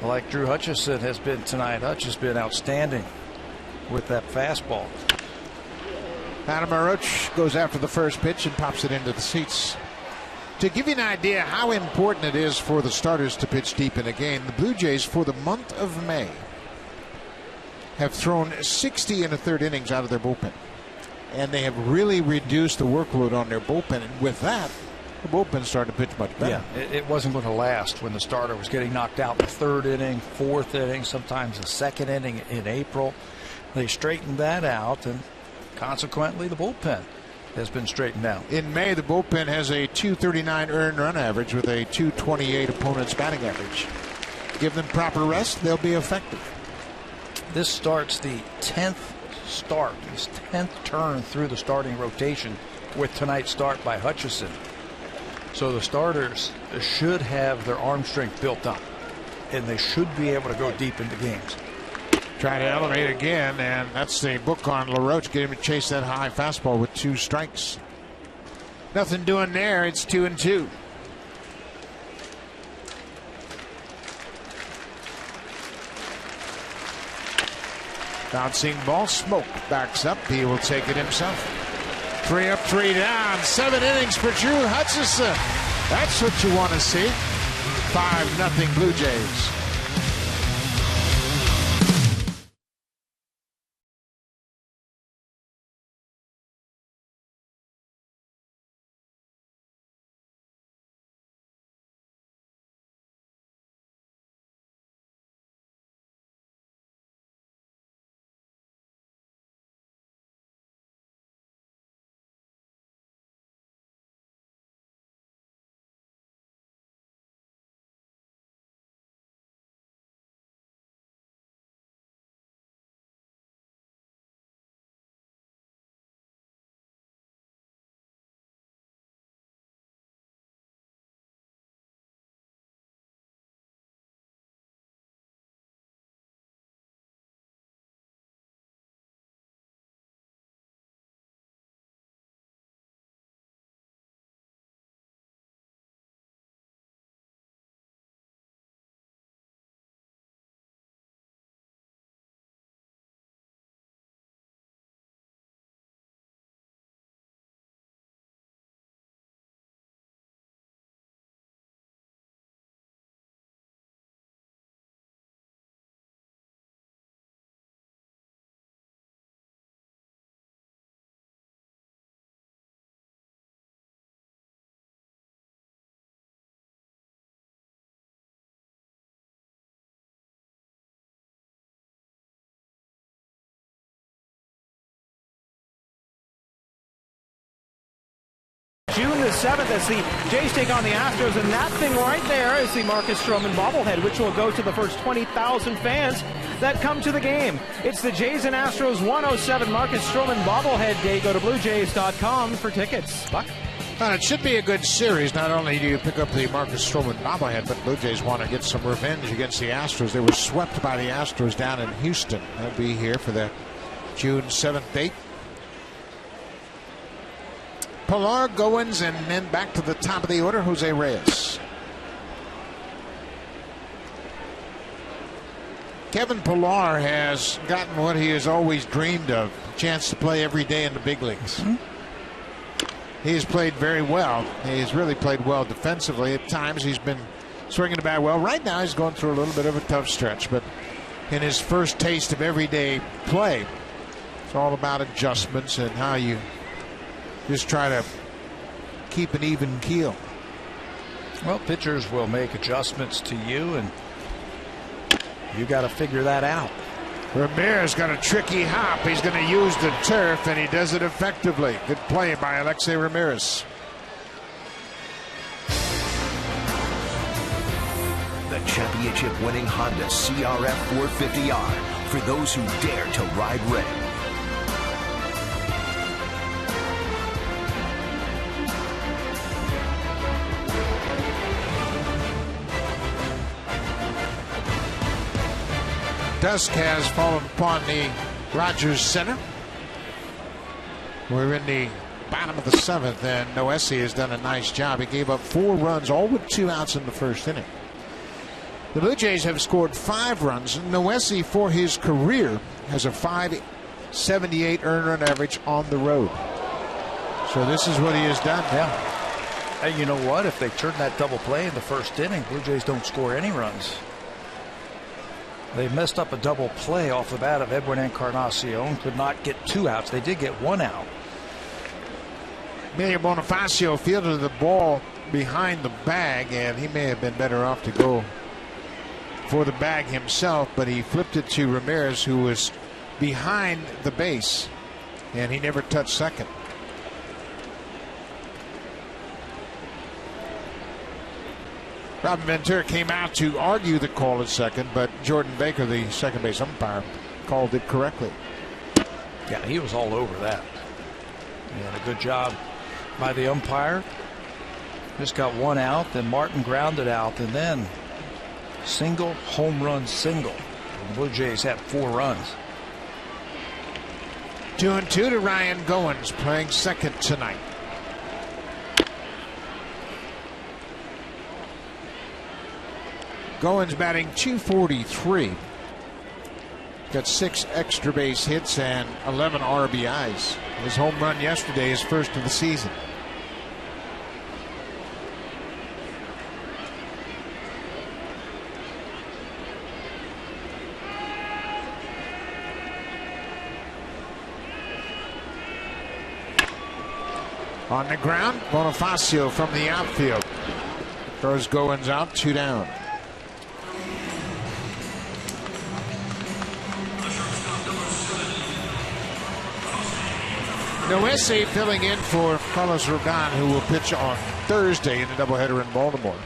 like Drew Hutcherson has been tonight. Hutch has been outstanding with that fastball. Adam Aroch goes after the first pitch and pops it into the seats. To give you an idea how important it is for the starters to pitch deep in a game, the Blue Jays for the month of May have thrown 60 1/3 innings out of their bullpen. And they have really reduced the workload on their bullpen. And with that, the bullpen started to pitch much better. Yeah, it wasn't going to last when the starter was getting knocked out in the 3rd inning, 4th inning, sometimes the 2nd inning in April. They straightened that out, and consequently the bullpen has been straightened out. In May, the bullpen has a 239 earned run average with a 228 opponent's batting average. Give them proper rest, they'll be effective. This starts the 10th start, his 10th turn through the starting rotation with tonight's start by Hutcherson. So the starters should have their arm strength built up, and they should be able to go deep into games. Trying to elevate again, and that's the book on LaRoche. Get him to chase that high fastball with 2 strikes. Nothing doing there. It's 2-2. Bouncing ball. Smoke backs up. He will take it himself. 3 up, 3 down. 7 innings for Drew Hutcherson. That's what you want to see. 5-0 Blue Jays. June the 7th as the Jays take on the Astros, and that thing right there is the Marcus Stroman bobblehead, which will go to the first 20,000 fans that come to the game. It's the Jays and Astros 107 Marcus Stroman bobblehead day. Go to BlueJays.com for tickets. Buck? It should be a good series. Not only do you pick up the Marcus Stroman bobblehead, but Blue Jays want to get some revenge against the Astros. They were swept by the Astros down in Houston. They'll be here for the June 7th date. Pilar, Goins, and then back to the top of the order, Jose Reyes. Kevin Pilar has gotten what he has always dreamed of, a chance to play every day in the big leagues. He has played very well. He has really played well defensively. At times he's been swinging the bat well. Right now he's going through a little bit of a tough stretch, but in his first taste of everyday play, it's all about adjustments and how you just try to keep an even keel. Well, pitchers will make adjustments to you, and you got to figure that out. Ramirez got a tricky hop. He's going to use the turf, and he does it effectively. Good play by Alexei Ramirez. The championship-winning Honda CRF 450R for those who dare to ride red. Dusk has fallen upon the Rogers Center. We're in the bottom of the 7th, and Noesi has done a nice job. He gave up 4 runs, all with 2 outs in the first inning. The Blue Jays have scored 5 runs. Noesi, for his career, has a .578 earned run average on the road. So this is what he has done. Yeah. And you know what? If they turn that double play in the first inning, Blue Jays don't score any runs. They messed up a double play off the bat of Edwin Encarnacion. Could not get 2 outs. They did get 1 out. Emilio Bonifacio fielded the ball behind the bag, and he may have been better off to go for the bag himself, but he flipped it to Ramirez, who was behind the base, and he never touched second. Robin Ventura came out to argue the call at second, but Jordan Baker, the second base umpire, called it correctly. Yeah, he was all over that. And a good job by the umpire. Just got 1 out, then Martin grounded out, and then single, home run, single. The Blue Jays had 4 runs. 2-2 to Ryan Goins, playing second tonight. Goins batting .243. Got 6 extra base hits and 11 RBIs. His home run yesterday is first of the season. On the ground, Bonifacio from the outfield. Throws Goins out, 2 down. Noesi filling in for Carlos Rodon, who will pitch on Thursday in the doubleheader in Baltimore.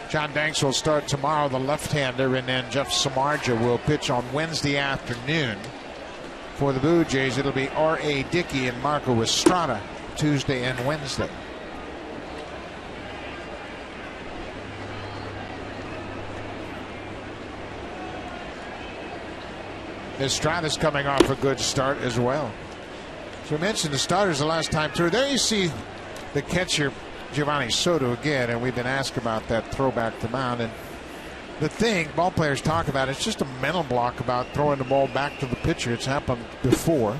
John Danks will start tomorrow, the left-hander, and then Jeff Samardzija will pitch on Wednesday afternoon. For the Blue Jays, it'll be R.A. Dickey and Marco Estrada Tuesday and Wednesday. Estrada's coming off a good start as well. So we mentioned the starters the last time through. There you see the catcher Giovanni Soto again, and we've been asked about that throwback to mound. And the thing ball players talk about, it's just a mental block about throwing the ball back to the pitcher. It's happened before,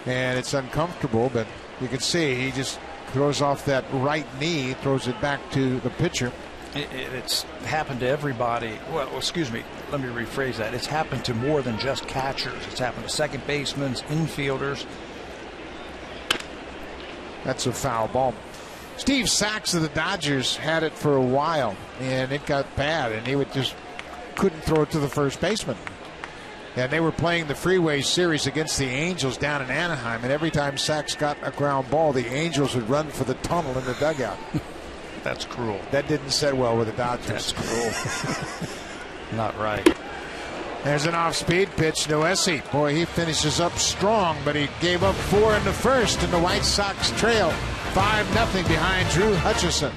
and it's uncomfortable, but you can see he just throws off that right knee, throws it back to the pitcher. It's happened to everybody. Well, excuse me, let me rephrase that. It's happened to more than just catchers. It's happened to second basemen, infielders. That's a foul ball. Steve Sachs of the Dodgers had it for a while, and it got bad, and he couldn't throw it to the first baseman. And they were playing the Freeway Series against the Angels down in Anaheim, and every time Sachs got a ground ball, the Angels would run for the tunnel in the dugout. That's cruel. That didn't set well with the Dodgers. That's cruel. Not right. There's an off-speed pitch. Noesi, boy, he finishes up strong, but he gave up 4 in the first, and the White Sox trail 5-0 behind Drew Hutcherson.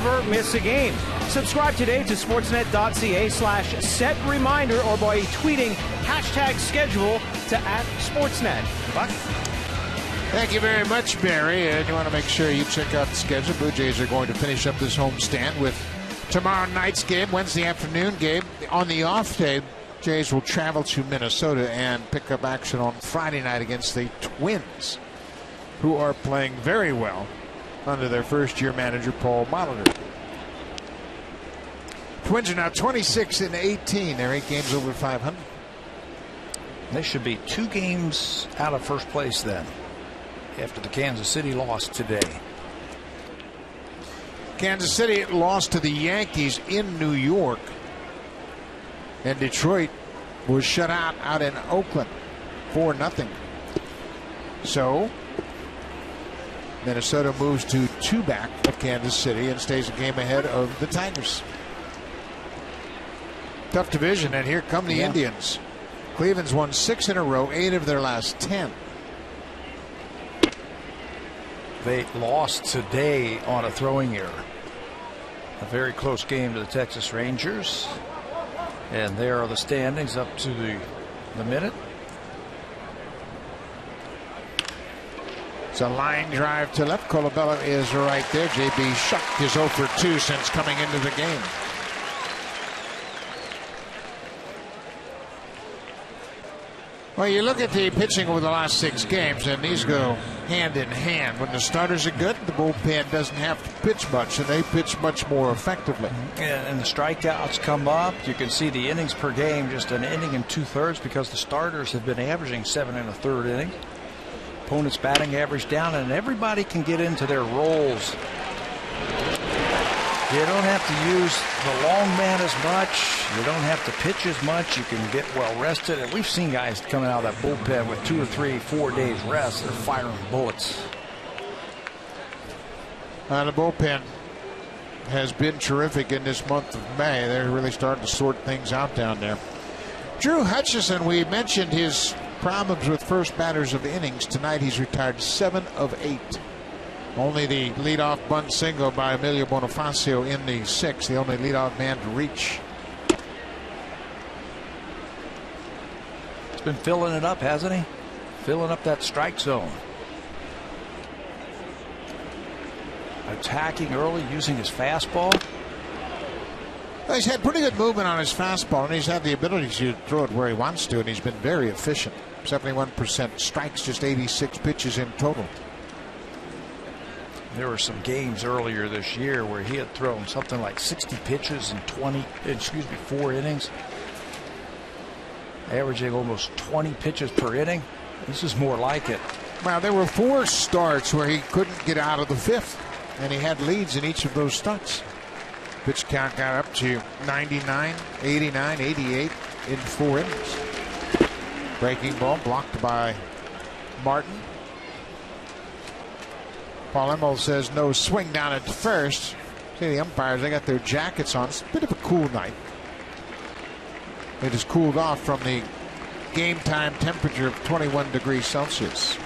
never miss a game. Subscribe today to sportsnet.ca/set reminder or by tweeting #schedule to @Sportsnet. Buck? Thank you very much, Barry. And you want to make sure you check out the schedule. Blue Jays are going to finish up this homestand with tomorrow night's game, Wednesday afternoon game. On the off day, Jays will travel to Minnesota and pick up action on Friday night against the Twins, who are playing very well under their first-year manager, Paul Molitor. Twins are now 26-18. They're 8 games over 500. They should be 2 games out of first place then, after the Kansas City loss today. Kansas City lost to the Yankees in New York, and Detroit was shut out in Oakland 4-0. So Minnesota moves to 2 back of Kansas City and stays a game ahead of the Tigers. Tough division, and here come the Indians. Cleveland's won 6 in a row, 8 of their last 10. They lost today on a throwing error. A very close game to the Texas Rangers. And there are the standings up to the minute. It's a line drive to left. Colabella is right there. J.B. Shuck is 0 for 2 since coming into the game. Well, you look at the pitching over the last 6 games, and these go hand in hand. When the starters are good, the bullpen doesn't have to pitch much, and they pitch much more effectively. And the strikeouts come up. You can see the innings per game, just an inning and 2/3, because the starters have been averaging 7 1/3 innings. Opponent's batting average down, and everybody can get into their roles. You don't have to use the long man as much. You don't have to pitch as much. You can get well rested. And we've seen guys coming out of that bullpen with 2 or 3, 4 days rest. They're firing bullets. The bullpen has been terrific in this month of May. They're really starting to sort things out down there. Drew Hutcherson, we mentioned his problems with first batters of innings. Tonight he's retired 7 of 8. Only the leadoff bunt single by Emilio Bonifacio in the 6th, the only leadoff man to reach. He's been filling it up, hasn't he? Filling up that strike zone. Attacking early, using his fastball. Well, he's had pretty good movement on his fastball, and he's had the ability to throw it where he wants to, and he's been very efficient. 71% strikes, just 86 pitches in total. There were some games earlier this year where he had thrown something like 60 pitches in 4 innings, averaging almost 20 pitches per inning. This is more like it. Well, there were 4 starts where he couldn't get out of the 5th, and he had leads in each of those starts. Pitch count got up to 99, 89, 88 in 4 innings. Breaking ball blocked by Martin. Paul Emmel says no swing down at first. See the umpires, they got their jackets on. It's a bit of a cool night. It has cooled off from the game time temperature of 21 degrees Celsius.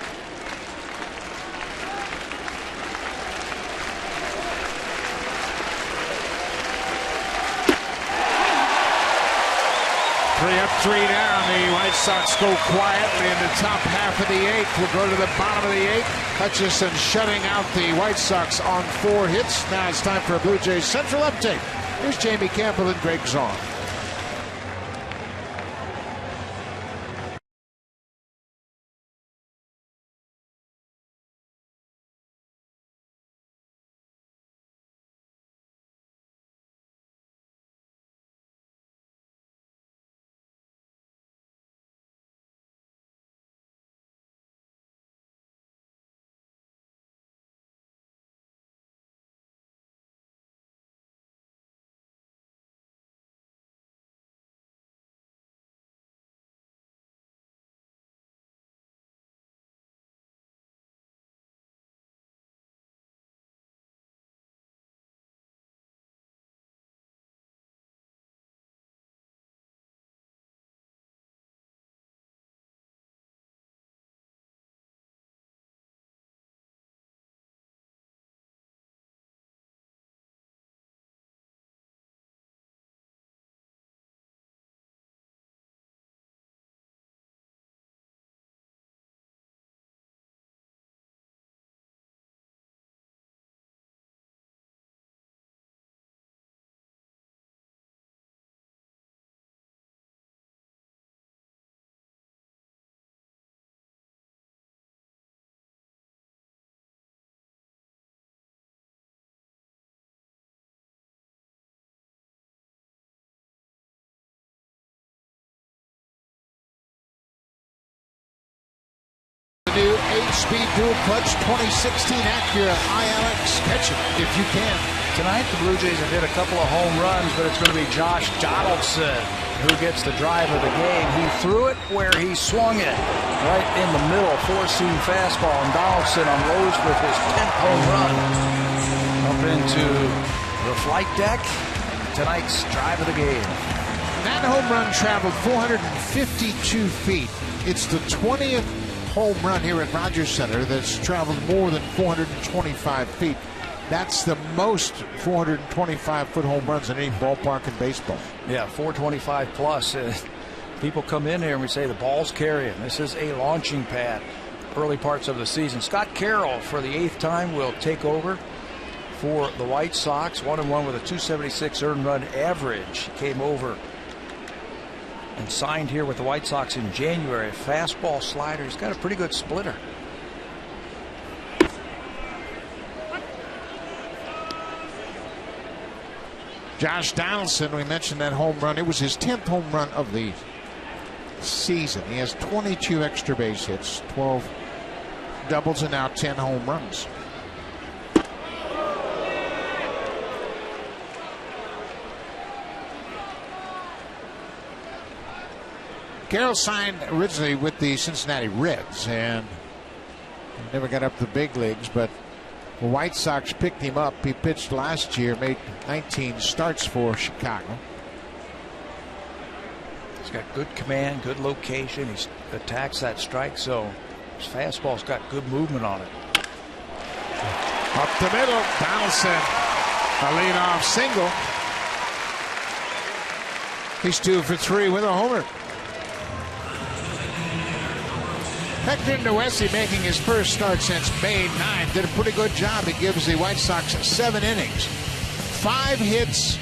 Three up, 3 down. The White Sox go quietly in the top half of the 8th. We'll go to the bottom of the 8th. Hutcherson shutting out the White Sox on 4 hits. Now it's time for a Blue Jays Central update. Here's Jamie Campbell and Greg Zaun. 8-speed dual clutch 2016 Acura ILX. Catch it if you can. Tonight, the Blue Jays have hit a couple of home runs, but it's going to be Josh Donaldson who gets the drive of the game. He threw it where he swung it, right in the middle, four-seam fastball, and Donaldson unloads with his 10th home run. Up into the flight deck, tonight's drive of the game. That home run traveled 452 feet. It's the 20th home run here at Rogers Center that's traveled more than 425 feet. That's the most 425-foot home runs in any ballpark in baseball. Yeah, 425 plus. People come in here and we say the ball's carrying. This is a launching pad. Early parts of the season. Scott Carroll, for the 8th time, will take over for the White Sox. 1-1 with a 276 earned run average. He came over and signed here with the White Sox in January. Fastball, slider. He's got a pretty good splitter. Josh Donaldson, we mentioned that home run. It was his 10th home run of the season. He has 22 extra base hits, 12 doubles, and now 10 home runs. Carroll signed originally with the Cincinnati Reds and never got up to the big leagues, but the White Sox picked him up. He pitched last year, made 19 starts for Chicago. He's got good command, good location. He attacks that strike zone. His fastball's got good movement on it. Up the middle, Donaldson, a leadoff single. He's 2 for 3 with a homer. Hector Noesi, making his first start since May 9th, did a pretty good job. He gives the White Sox 7 innings. 5 hits,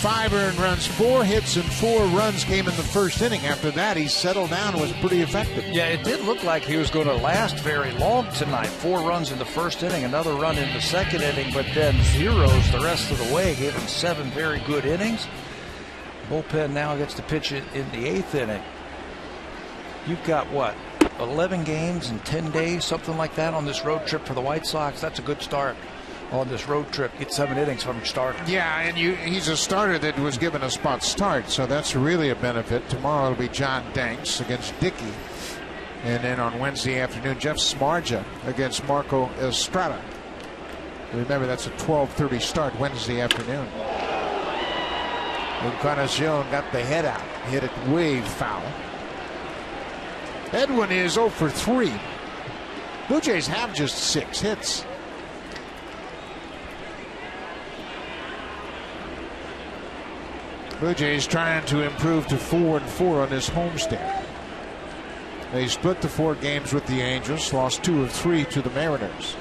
5 earned runs, 4 hits and 4 runs came in the first inning. After that, he settled down and was pretty effective. Yeah, it did look like he was going to last very long tonight. 4 runs in the first inning, another run in the second inning, but then zeros the rest of the way. Gave him 7 very good innings. Bullpen now gets to pitch it in the 8th inning. You've got what? 11 games in 10 days, something like that, on this road trip for the White Sox. That's a good start on this road trip. Get 7 innings from your starter. Yeah, and he's a starter that was given a spot start, so that's really a benefit. Tomorrow it'll be John Danks against Dickey. And then on Wednesday afternoon, Jeff Smarja against Marco Estrada. Remember, that's a 12:30 start Wednesday afternoon. Encarnacion got the head out, hit it way foul. Edwin is 0 for 3. Blue Jays have just 6 hits. Blue Jays trying to improve to 4-4 on this homestand. They split the 4 games with the Angels, lost 2 of 3 to the Mariners.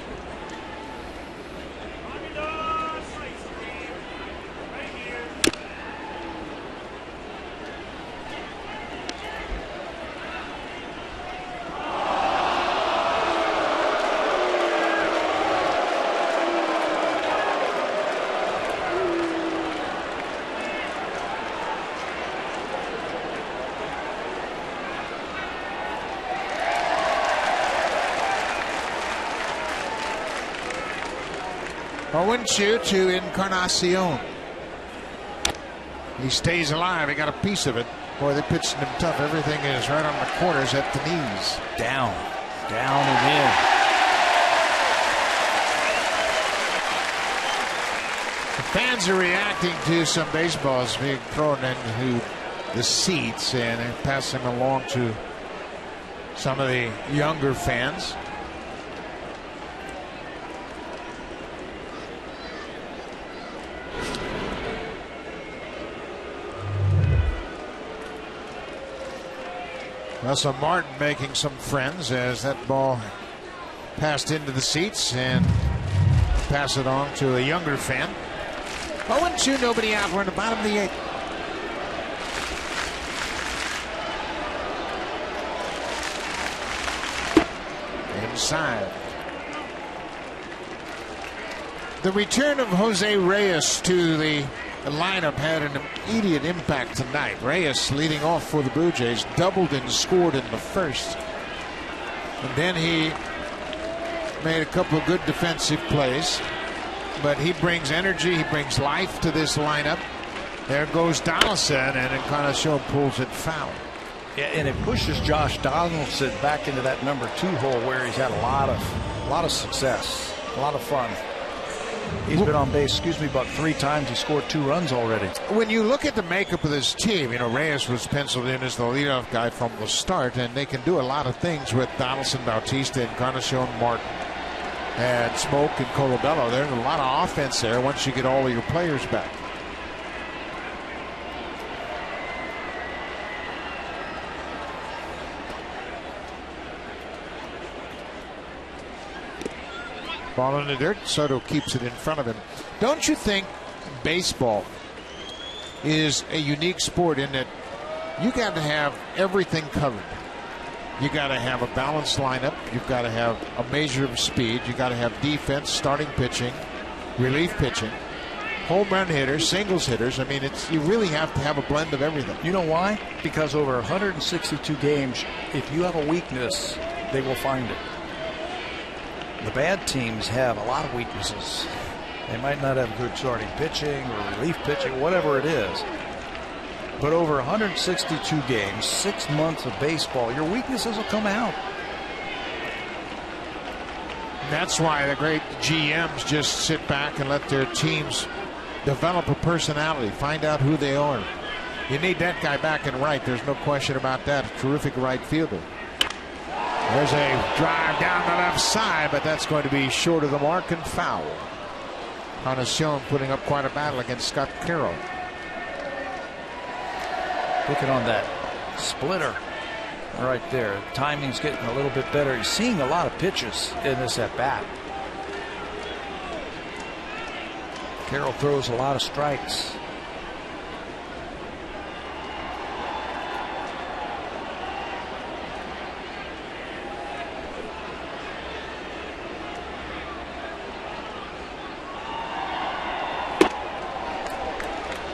Owenshu to Encarnacion. He stays alive. He got a piece of it. Boy, they pitched him tough. Everything is right on the corners at the knees. Down and in. The fans are reacting to some baseballs being thrown into the seats, and they're passing along to some of the younger fans. Russell Martin making some friends as that ball passed into the seats, and pass it on to a younger fan. 0-2, nobody out. We're in the bottom of the 8th. Inside. The return of Jose Reyes to the lineup had an immediate impact tonight. Reyes leading off for the Blue Jays, doubled and scored in the first. And then he made a couple of good defensive plays, but he brings energy, he brings life to this lineup. There goes Donaldson, and Encarnacion pulls it foul. Yeah, and it pushes Josh Donaldson back into that number 2 hole where he's had a lot of success, a lot of fun. He's been on base, about 3 times. He scored 2 runs already. When you look at the makeup of this team, Reyes was penciled in as the leadoff guy from the start, and they can do a lot of things with Donaldson, Bautista, Encarnacion, Martin, and Smoke and Colabello. There's a lot of offense there once you get all of your players back. Ball in the dirt. Soto keeps it in front of him. Don't you think baseball is a unique sport in that you got to have everything covered? You got to have a balanced lineup. You've got to have a measure of speed. You got to have defense, starting pitching, relief pitching, home run hitters, singles hitters. I mean, you really have to have a blend of everything. You know why? Because over 162 games, if you have a weakness, they will find it. The bad teams have a lot of weaknesses. They might not have good starting pitching or relief pitching, whatever it is. But over 162 games, 6 months of baseball, your weaknesses will come out. That's why the great GMs just sit back and let their teams develop a personality, find out who they are. You need that guy back in right. There's no question about that. A terrific right fielder. There's a drive down the left side, but that's going to be short of the mark and foul. Encarnacion putting up quite a battle against Scott Carroll. Looking on that splitter right there. Timing's getting a little bit better. He's seeing a lot of pitches in this at bat. Carroll throws a lot of strikes.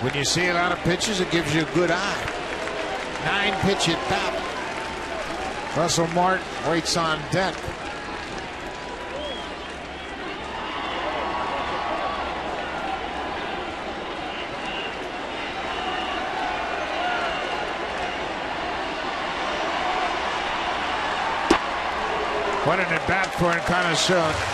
When you see a lot of pitches, it gives you a good eye. 9-pitch at bat. Russell Martin waits on deck. What an at bat for Encarnacion.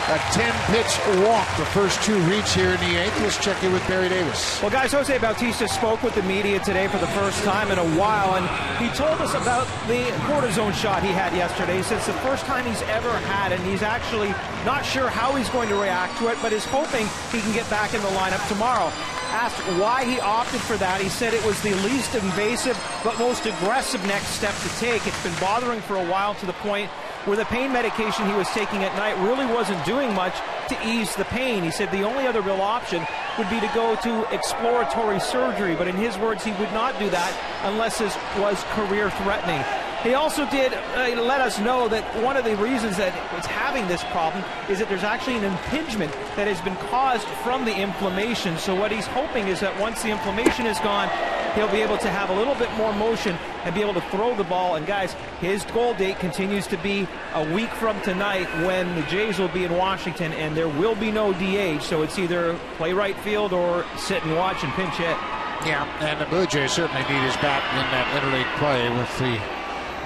A 10-pitch walk, the first 2 reach here in the 8th. Let's check in with Barry Davis. Well, guys, Jose Bautista spoke with the media today for the first time in a while, and he told us about the cortisone shot he had yesterday. He says it's the first time he's ever had it, and he's actually not sure how he's going to react to it, but is hoping he can get back in the lineup tomorrow. Asked why he opted for that, he said it was the least invasive but most aggressive next step to take. It's been bothering for a while to the point where the pain medication he was taking at night really wasn't doing much to ease the pain. He said the only other real option would be to go to exploratory surgery, but in his words, he would not do that unless it was career-threatening. He also did let us know that one of the reasons that it's having this problem is that there's actually an impingement that has been caused from the inflammation. So what he's hoping is that once the inflammation is gone, he'll be able to have a little bit more motion and be able to throw the ball. And guys, his goal date continues to be a week from tonight when the Jays will be in Washington, and there will be no DH. So it's either play right field or sit and watch and pinch hit. Yeah, and the Blue Jays certainly need his bat in that interleague play with the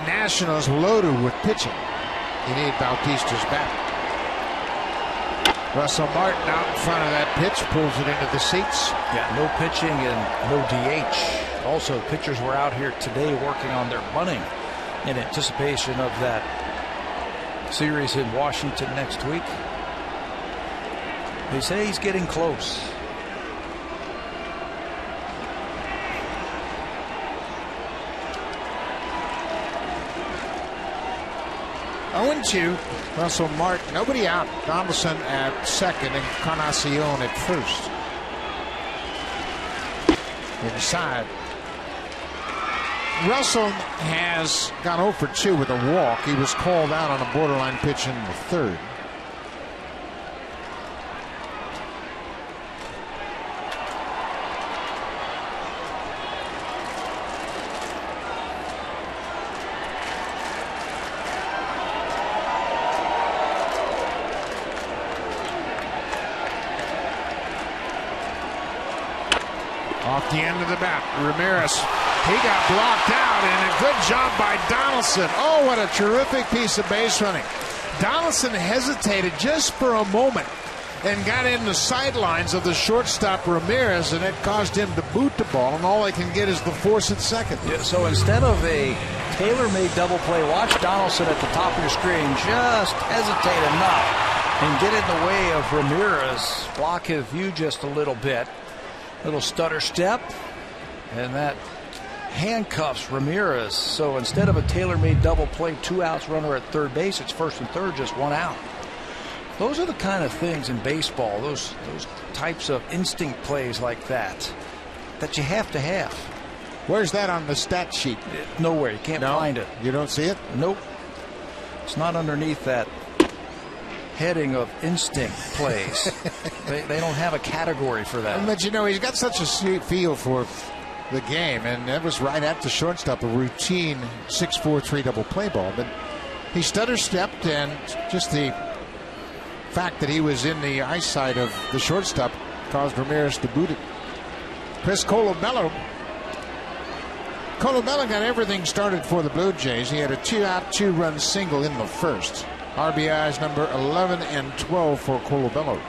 Nationals loaded with pitching. You need Bautista's bat. Russell Martin out in front of that pitch, pulls it into the seats. Yeah, no pitching and no DH. Also, pitchers were out here today working on their bunting in anticipation of that series in Washington next week. They say he's getting close. 0-2. Russell Martin, nobody out. Donaldson at second and Encarnacion at first. Inside. Russell has gone 0 for 2 with a walk. He was called out on a borderline pitch in the 3rd. Off the end of the bat, Ramirez. He got blocked out, and a good job by Donaldson. Oh, what a terrific piece of base running. Donaldson hesitated just for a moment and got in the sidelines of the shortstop Ramirez, and it caused him to boot the ball, and all they can get is the force at second. Yeah, so instead of a tailor-made double play, watch Donaldson at the top of your screen just hesitate enough and get in the way of Ramirez, block his view just a little bit. Little stutter step, and that handcuffs Ramirez. So instead of a tailor-made double play, 2 outs, runner at third base, it's first and third, just 1 out. Those are the kind of things in baseball, those types of instinct plays like that you have to have. Where's that on the stat sheet? Nowhere. You can't find it. You don't see it? Nope. It's not underneath that heading of instinct plays. they don't have a category for that. But you know, he's got such a feel for the game, and that was right at the shortstop, a routine 6-4-3 double play ball. But he stutter stepped, and just the fact that he was in the eyesight of the shortstop caused Ramirez to boot it. Chris Colabello got everything started for the Blue Jays. He had a 2-out, 2-run single in the first. RBIs number 11 and 12 for Colabello.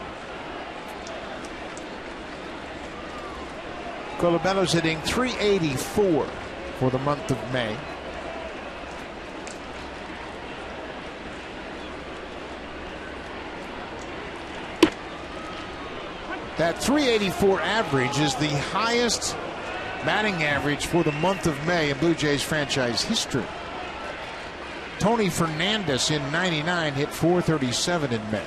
Colabello's hitting .384 for the month of May. That .384 average is the highest batting average for the month of May in Blue Jays franchise history. Tony Fernandez in '99 hit .437 in May.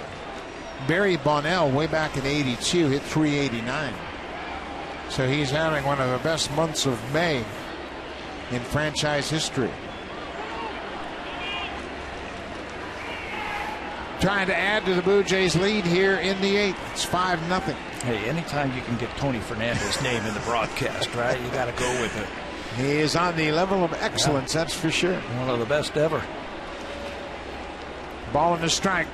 Barry Bonnell way back in '82 hit .389. So he's having one of the best months of May in franchise history. Trying to add to the Blue Jays lead here in the 8th. It's 5-0. Hey, anytime you can get Tony Fernandez's name in the broadcast, right? You got to go with it. He is on the level of excellence, that's for sure. One of the best ever. Ball and a strike.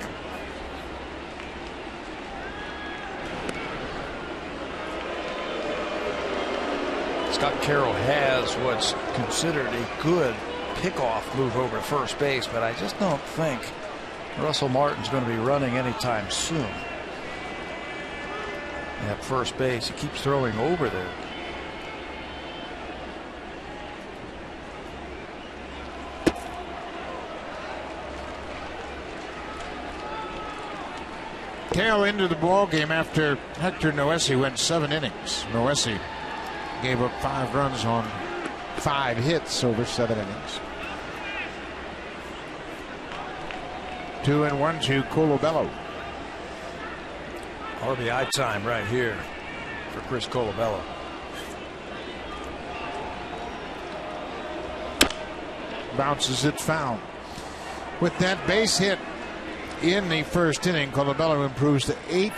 Scott Carroll has what's considered a good pickoff move over to first base, but I just don't think Russell Martin's going to be running anytime soon. At first base, he keeps throwing over there. Carroll into the ball game after Hector Noesi went 7 innings. Noesi gave up 5 runs on 5 hits over 7 innings. 2-1 to Colabello. RBI time right here for Chris Colabello. Bounces it foul. With that base hit in the first inning, Colabello improves to 8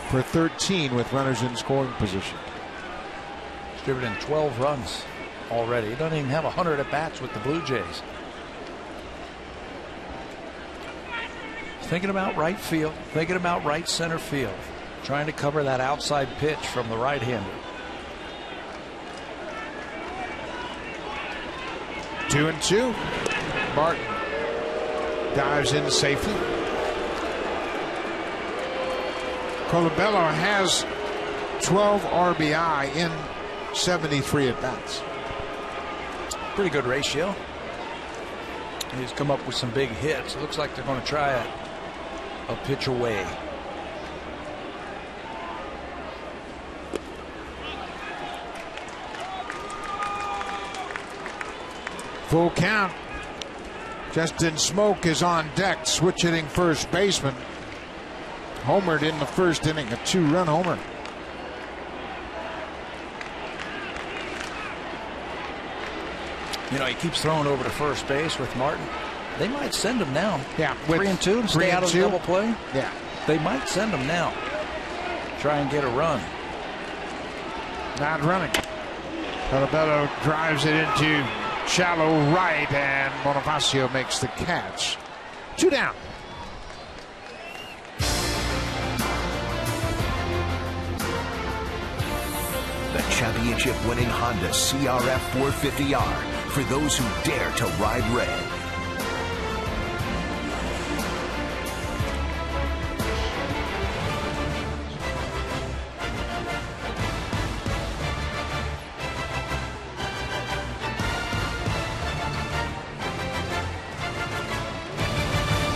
for 13 with runners in scoring position. He's driven in 12 runs already. He doesn't even have 100 at bats with the Blue Jays. Thinking about right field, thinking about right center field, trying to cover that outside pitch from the right-hander. 2-2. Martin dives in safely. Colabello has 12 RBI in 73 at bats. Pretty good ratio. He's come up with some big hits. It looks like they're going to try a pitch away. Full count. Justin Smoke is on deck, switch hitting first baseman. Homered in the first inning, a 2-run homer. You know, he keeps throwing over to first base with Martin. They might send him now. Yeah, 3-2 and stay out of the double play. Yeah, they might send him now. Try and get a run. Not running. Colabello drives it into shallow right, and Bonifacio makes the catch. 2 down. The championship-winning Honda CRF 450R for those who dare to ride red.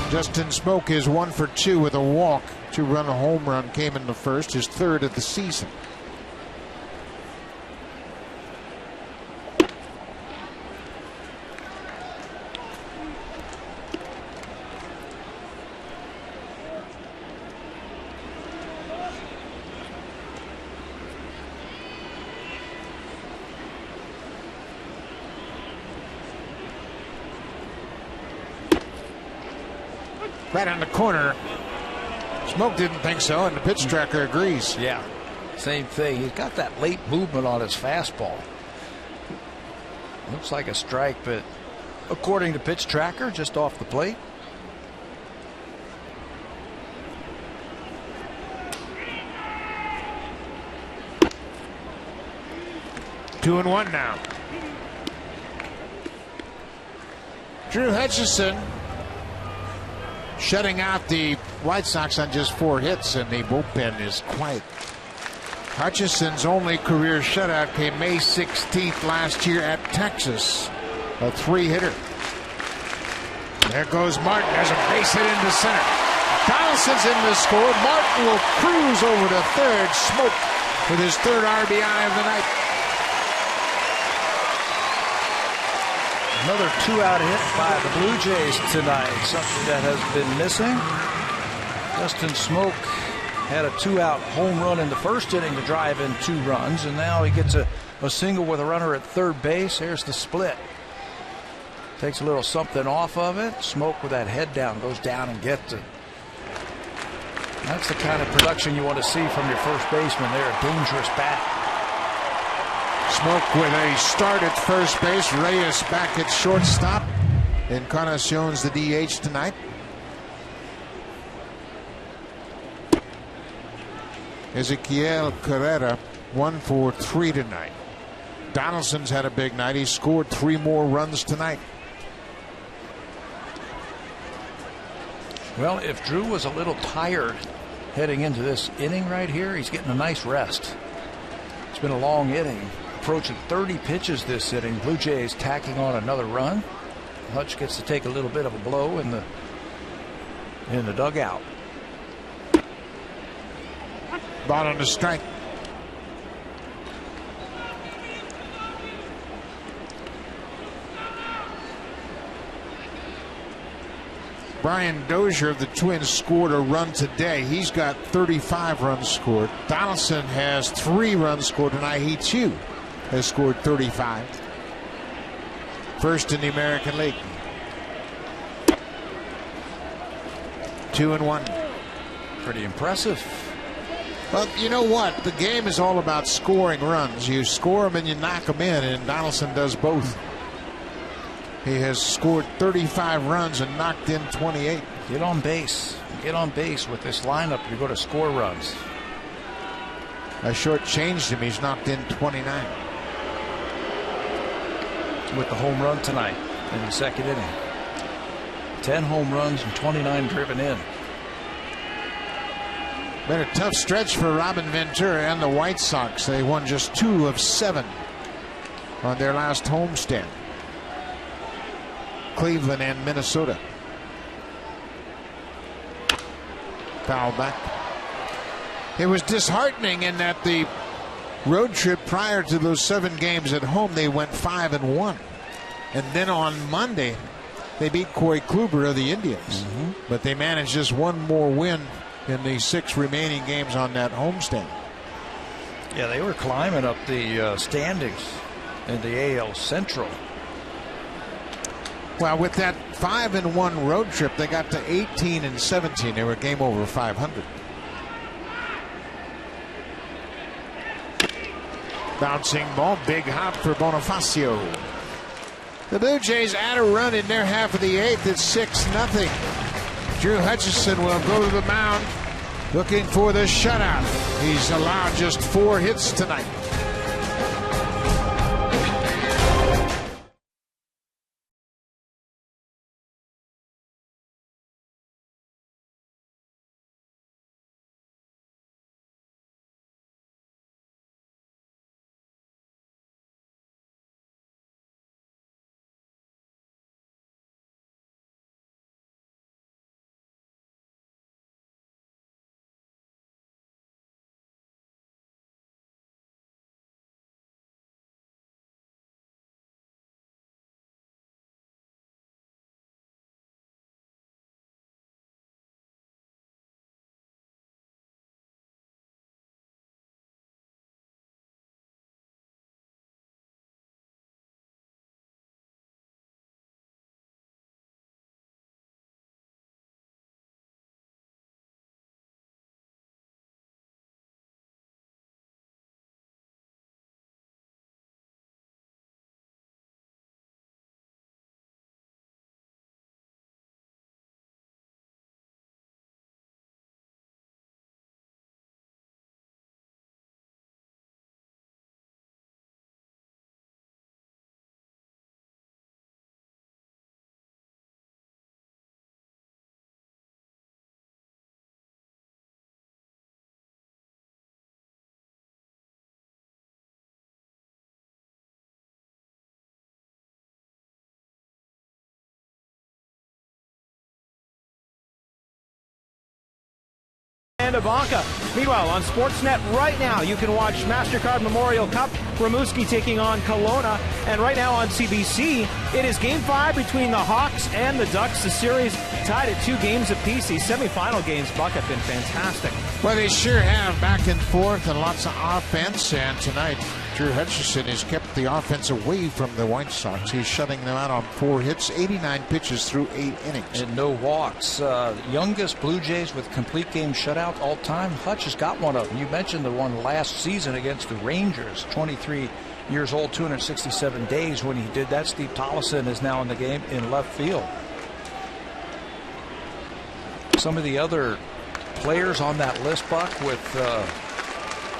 Justin Smoak is 1 for 2 with a walk. 2-run home run came in the first, his third of the season. Right on the corner. Smoak didn't think so, and the pitch tracker agrees. Yeah, same thing. He's got that late movement on his fastball. Looks like a strike, but according to pitch tracker, just off the plate. Two and one now. Drew Hutcherson shutting out the White Sox on just 4 hits, and the bullpen is quiet. Hutcherson's only career shutout came May 16th last year at Texas. A 3-hitter. There goes Martin. There's a base hit into center. Donaldson's in the score. Martin will cruise over to third. Smoak with his 3rd RBI of the night. Another 2-out hit by the Blue Jays tonight, something that has been missing. Justin Smoak had a 2-out home run in the first inning to drive in 2 runs, and now he gets a single with a runner at third base. Here's the split. Takes a little something off of it. Smoak with that head down goes down and gets it. That's the kind of production you want to see from your first baseman. They're a dangerous bat. Smoak with a start at first base. Reyes back at shortstop. Encarnacion's the DH tonight. Ezequiel Carrera 1 for 3 tonight. Donaldson's had a big night. He scored 3 more runs tonight. Well, if Drew was a little tired heading into this inning right here, he's getting a nice rest. It's been a long inning. Approaching 30 pitches this inning. Blue Jays tacking on another run. Hutch gets to take a little bit of a blow in the dugout. Ball on the strike. Brian Dozier of the Twins scored a run today. He's got 35 runs scored. Donaldson has 3 runs scored tonight. He too has scored 35. First in the American League. 2 and 1. Pretty impressive. Well, you know what? The game is all about scoring runs. You score them and you knock them in, and Donaldson does both. He has scored 35 runs and knocked in 28. Get on base. Get on base with this lineup. You're going to score runs. I shortchanged him. He's knocked in 29. With the home run tonight in the second inning. 10 home runs and 29 driven in. Been a tough stretch for Robin Ventura and the White Sox. They won just 2 of 7 on their last homestand. Cleveland and Minnesota. Foul back. It was disheartening in that the road trip prior to those 7 games at home, they went 5-1. And then on Monday, they beat Corey Kluber of the Indians. But they managed just 1 more win in the 6 remaining games on that homestand. Yeah, they were climbing up the standings in the AL Central. Well, with that 5-1 road trip, they got to 18-17. They were game over 500. Bouncing ball, big hop for Bonifacio. The Blue Jays add a run in their half of the 8th. It's 6-0. Drew Hutcherson will go to the mound looking for the shutout. He's allowed just 4 hits tonight. and Ivanka. Meanwhile, on Sportsnet right now, you can watch MasterCard Memorial Cup, Rimouski taking on Kelowna. And right now on CBC, it is Game 5 between the Hawks and the Ducks. The series tied at 2 games apiece. These semifinal games, Buck, have been fantastic. Well, they sure have, back and forth and lots of offense. And tonight, Drew Hutcherson has kept the offense away from the White Sox. He's shutting them out on 4 hits, 89 pitches through 8 innings. And no walks. Youngest Blue Jays with complete game shutout all time. Hutch has got one of them. You mentioned the one last season against the Rangers. 23 years old, 267 days when he did that. Steve Tollefson is now in the game in left field. Some of the other players on that list, Buck, with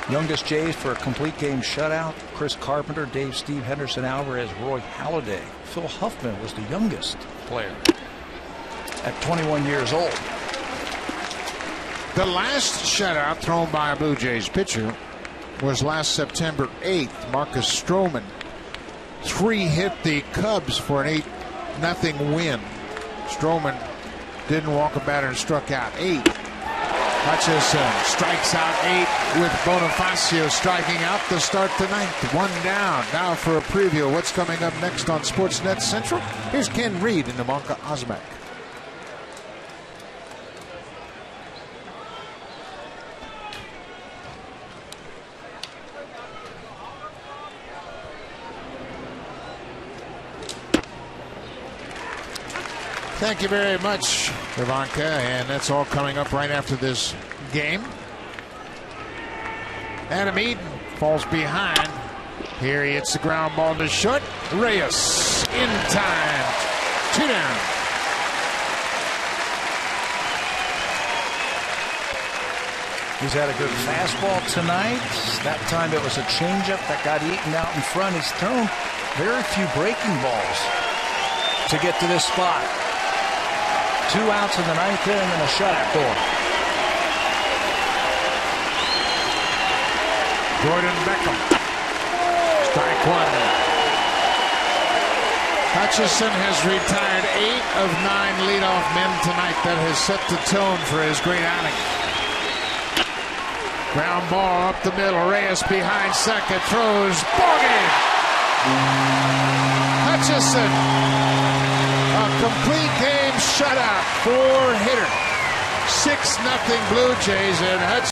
youngest Jays for a complete game shutout: Chris Carpenter, Steve Henderson Alvarez, Roy Halladay. Phil Huffman was the youngest player at 21 years old. The last shutout thrown by a Blue Jays pitcher was last September 8th. Marcus Stroman 3-hit the Cubs for an 8-0 win. Stroman didn't walk a batter and struck out 8. Hutcherson strikes out 8 with Bonifacio striking out to start the 9th. 1 down. Now for a preview of what's coming up next on Sportsnet Central. Here's Ken Reed in the Monka Osmac. Thank you very much, Ivanka, and that's all coming up right after this game. Adam Eaton falls behind. Here he hits the ground ball to short. Reyes in time. 2 down. He's had a good fastball tonight. That time it was a changeup that got Eaton out in front. He's thrown very few breaking balls to get to this spot. 2 outs in the 9th inning and a shutout for him. Gordon Beckham. Strike 1. Hutcherson has retired 8 of 9 leadoff men tonight. That has set the tone for his great outing. Ground ball up the middle. Reyes behind second. Throws. Ball game. Hutcherson. A complete game shutout. 4-hitter. 6-0 Blue Jays, and Hutcherson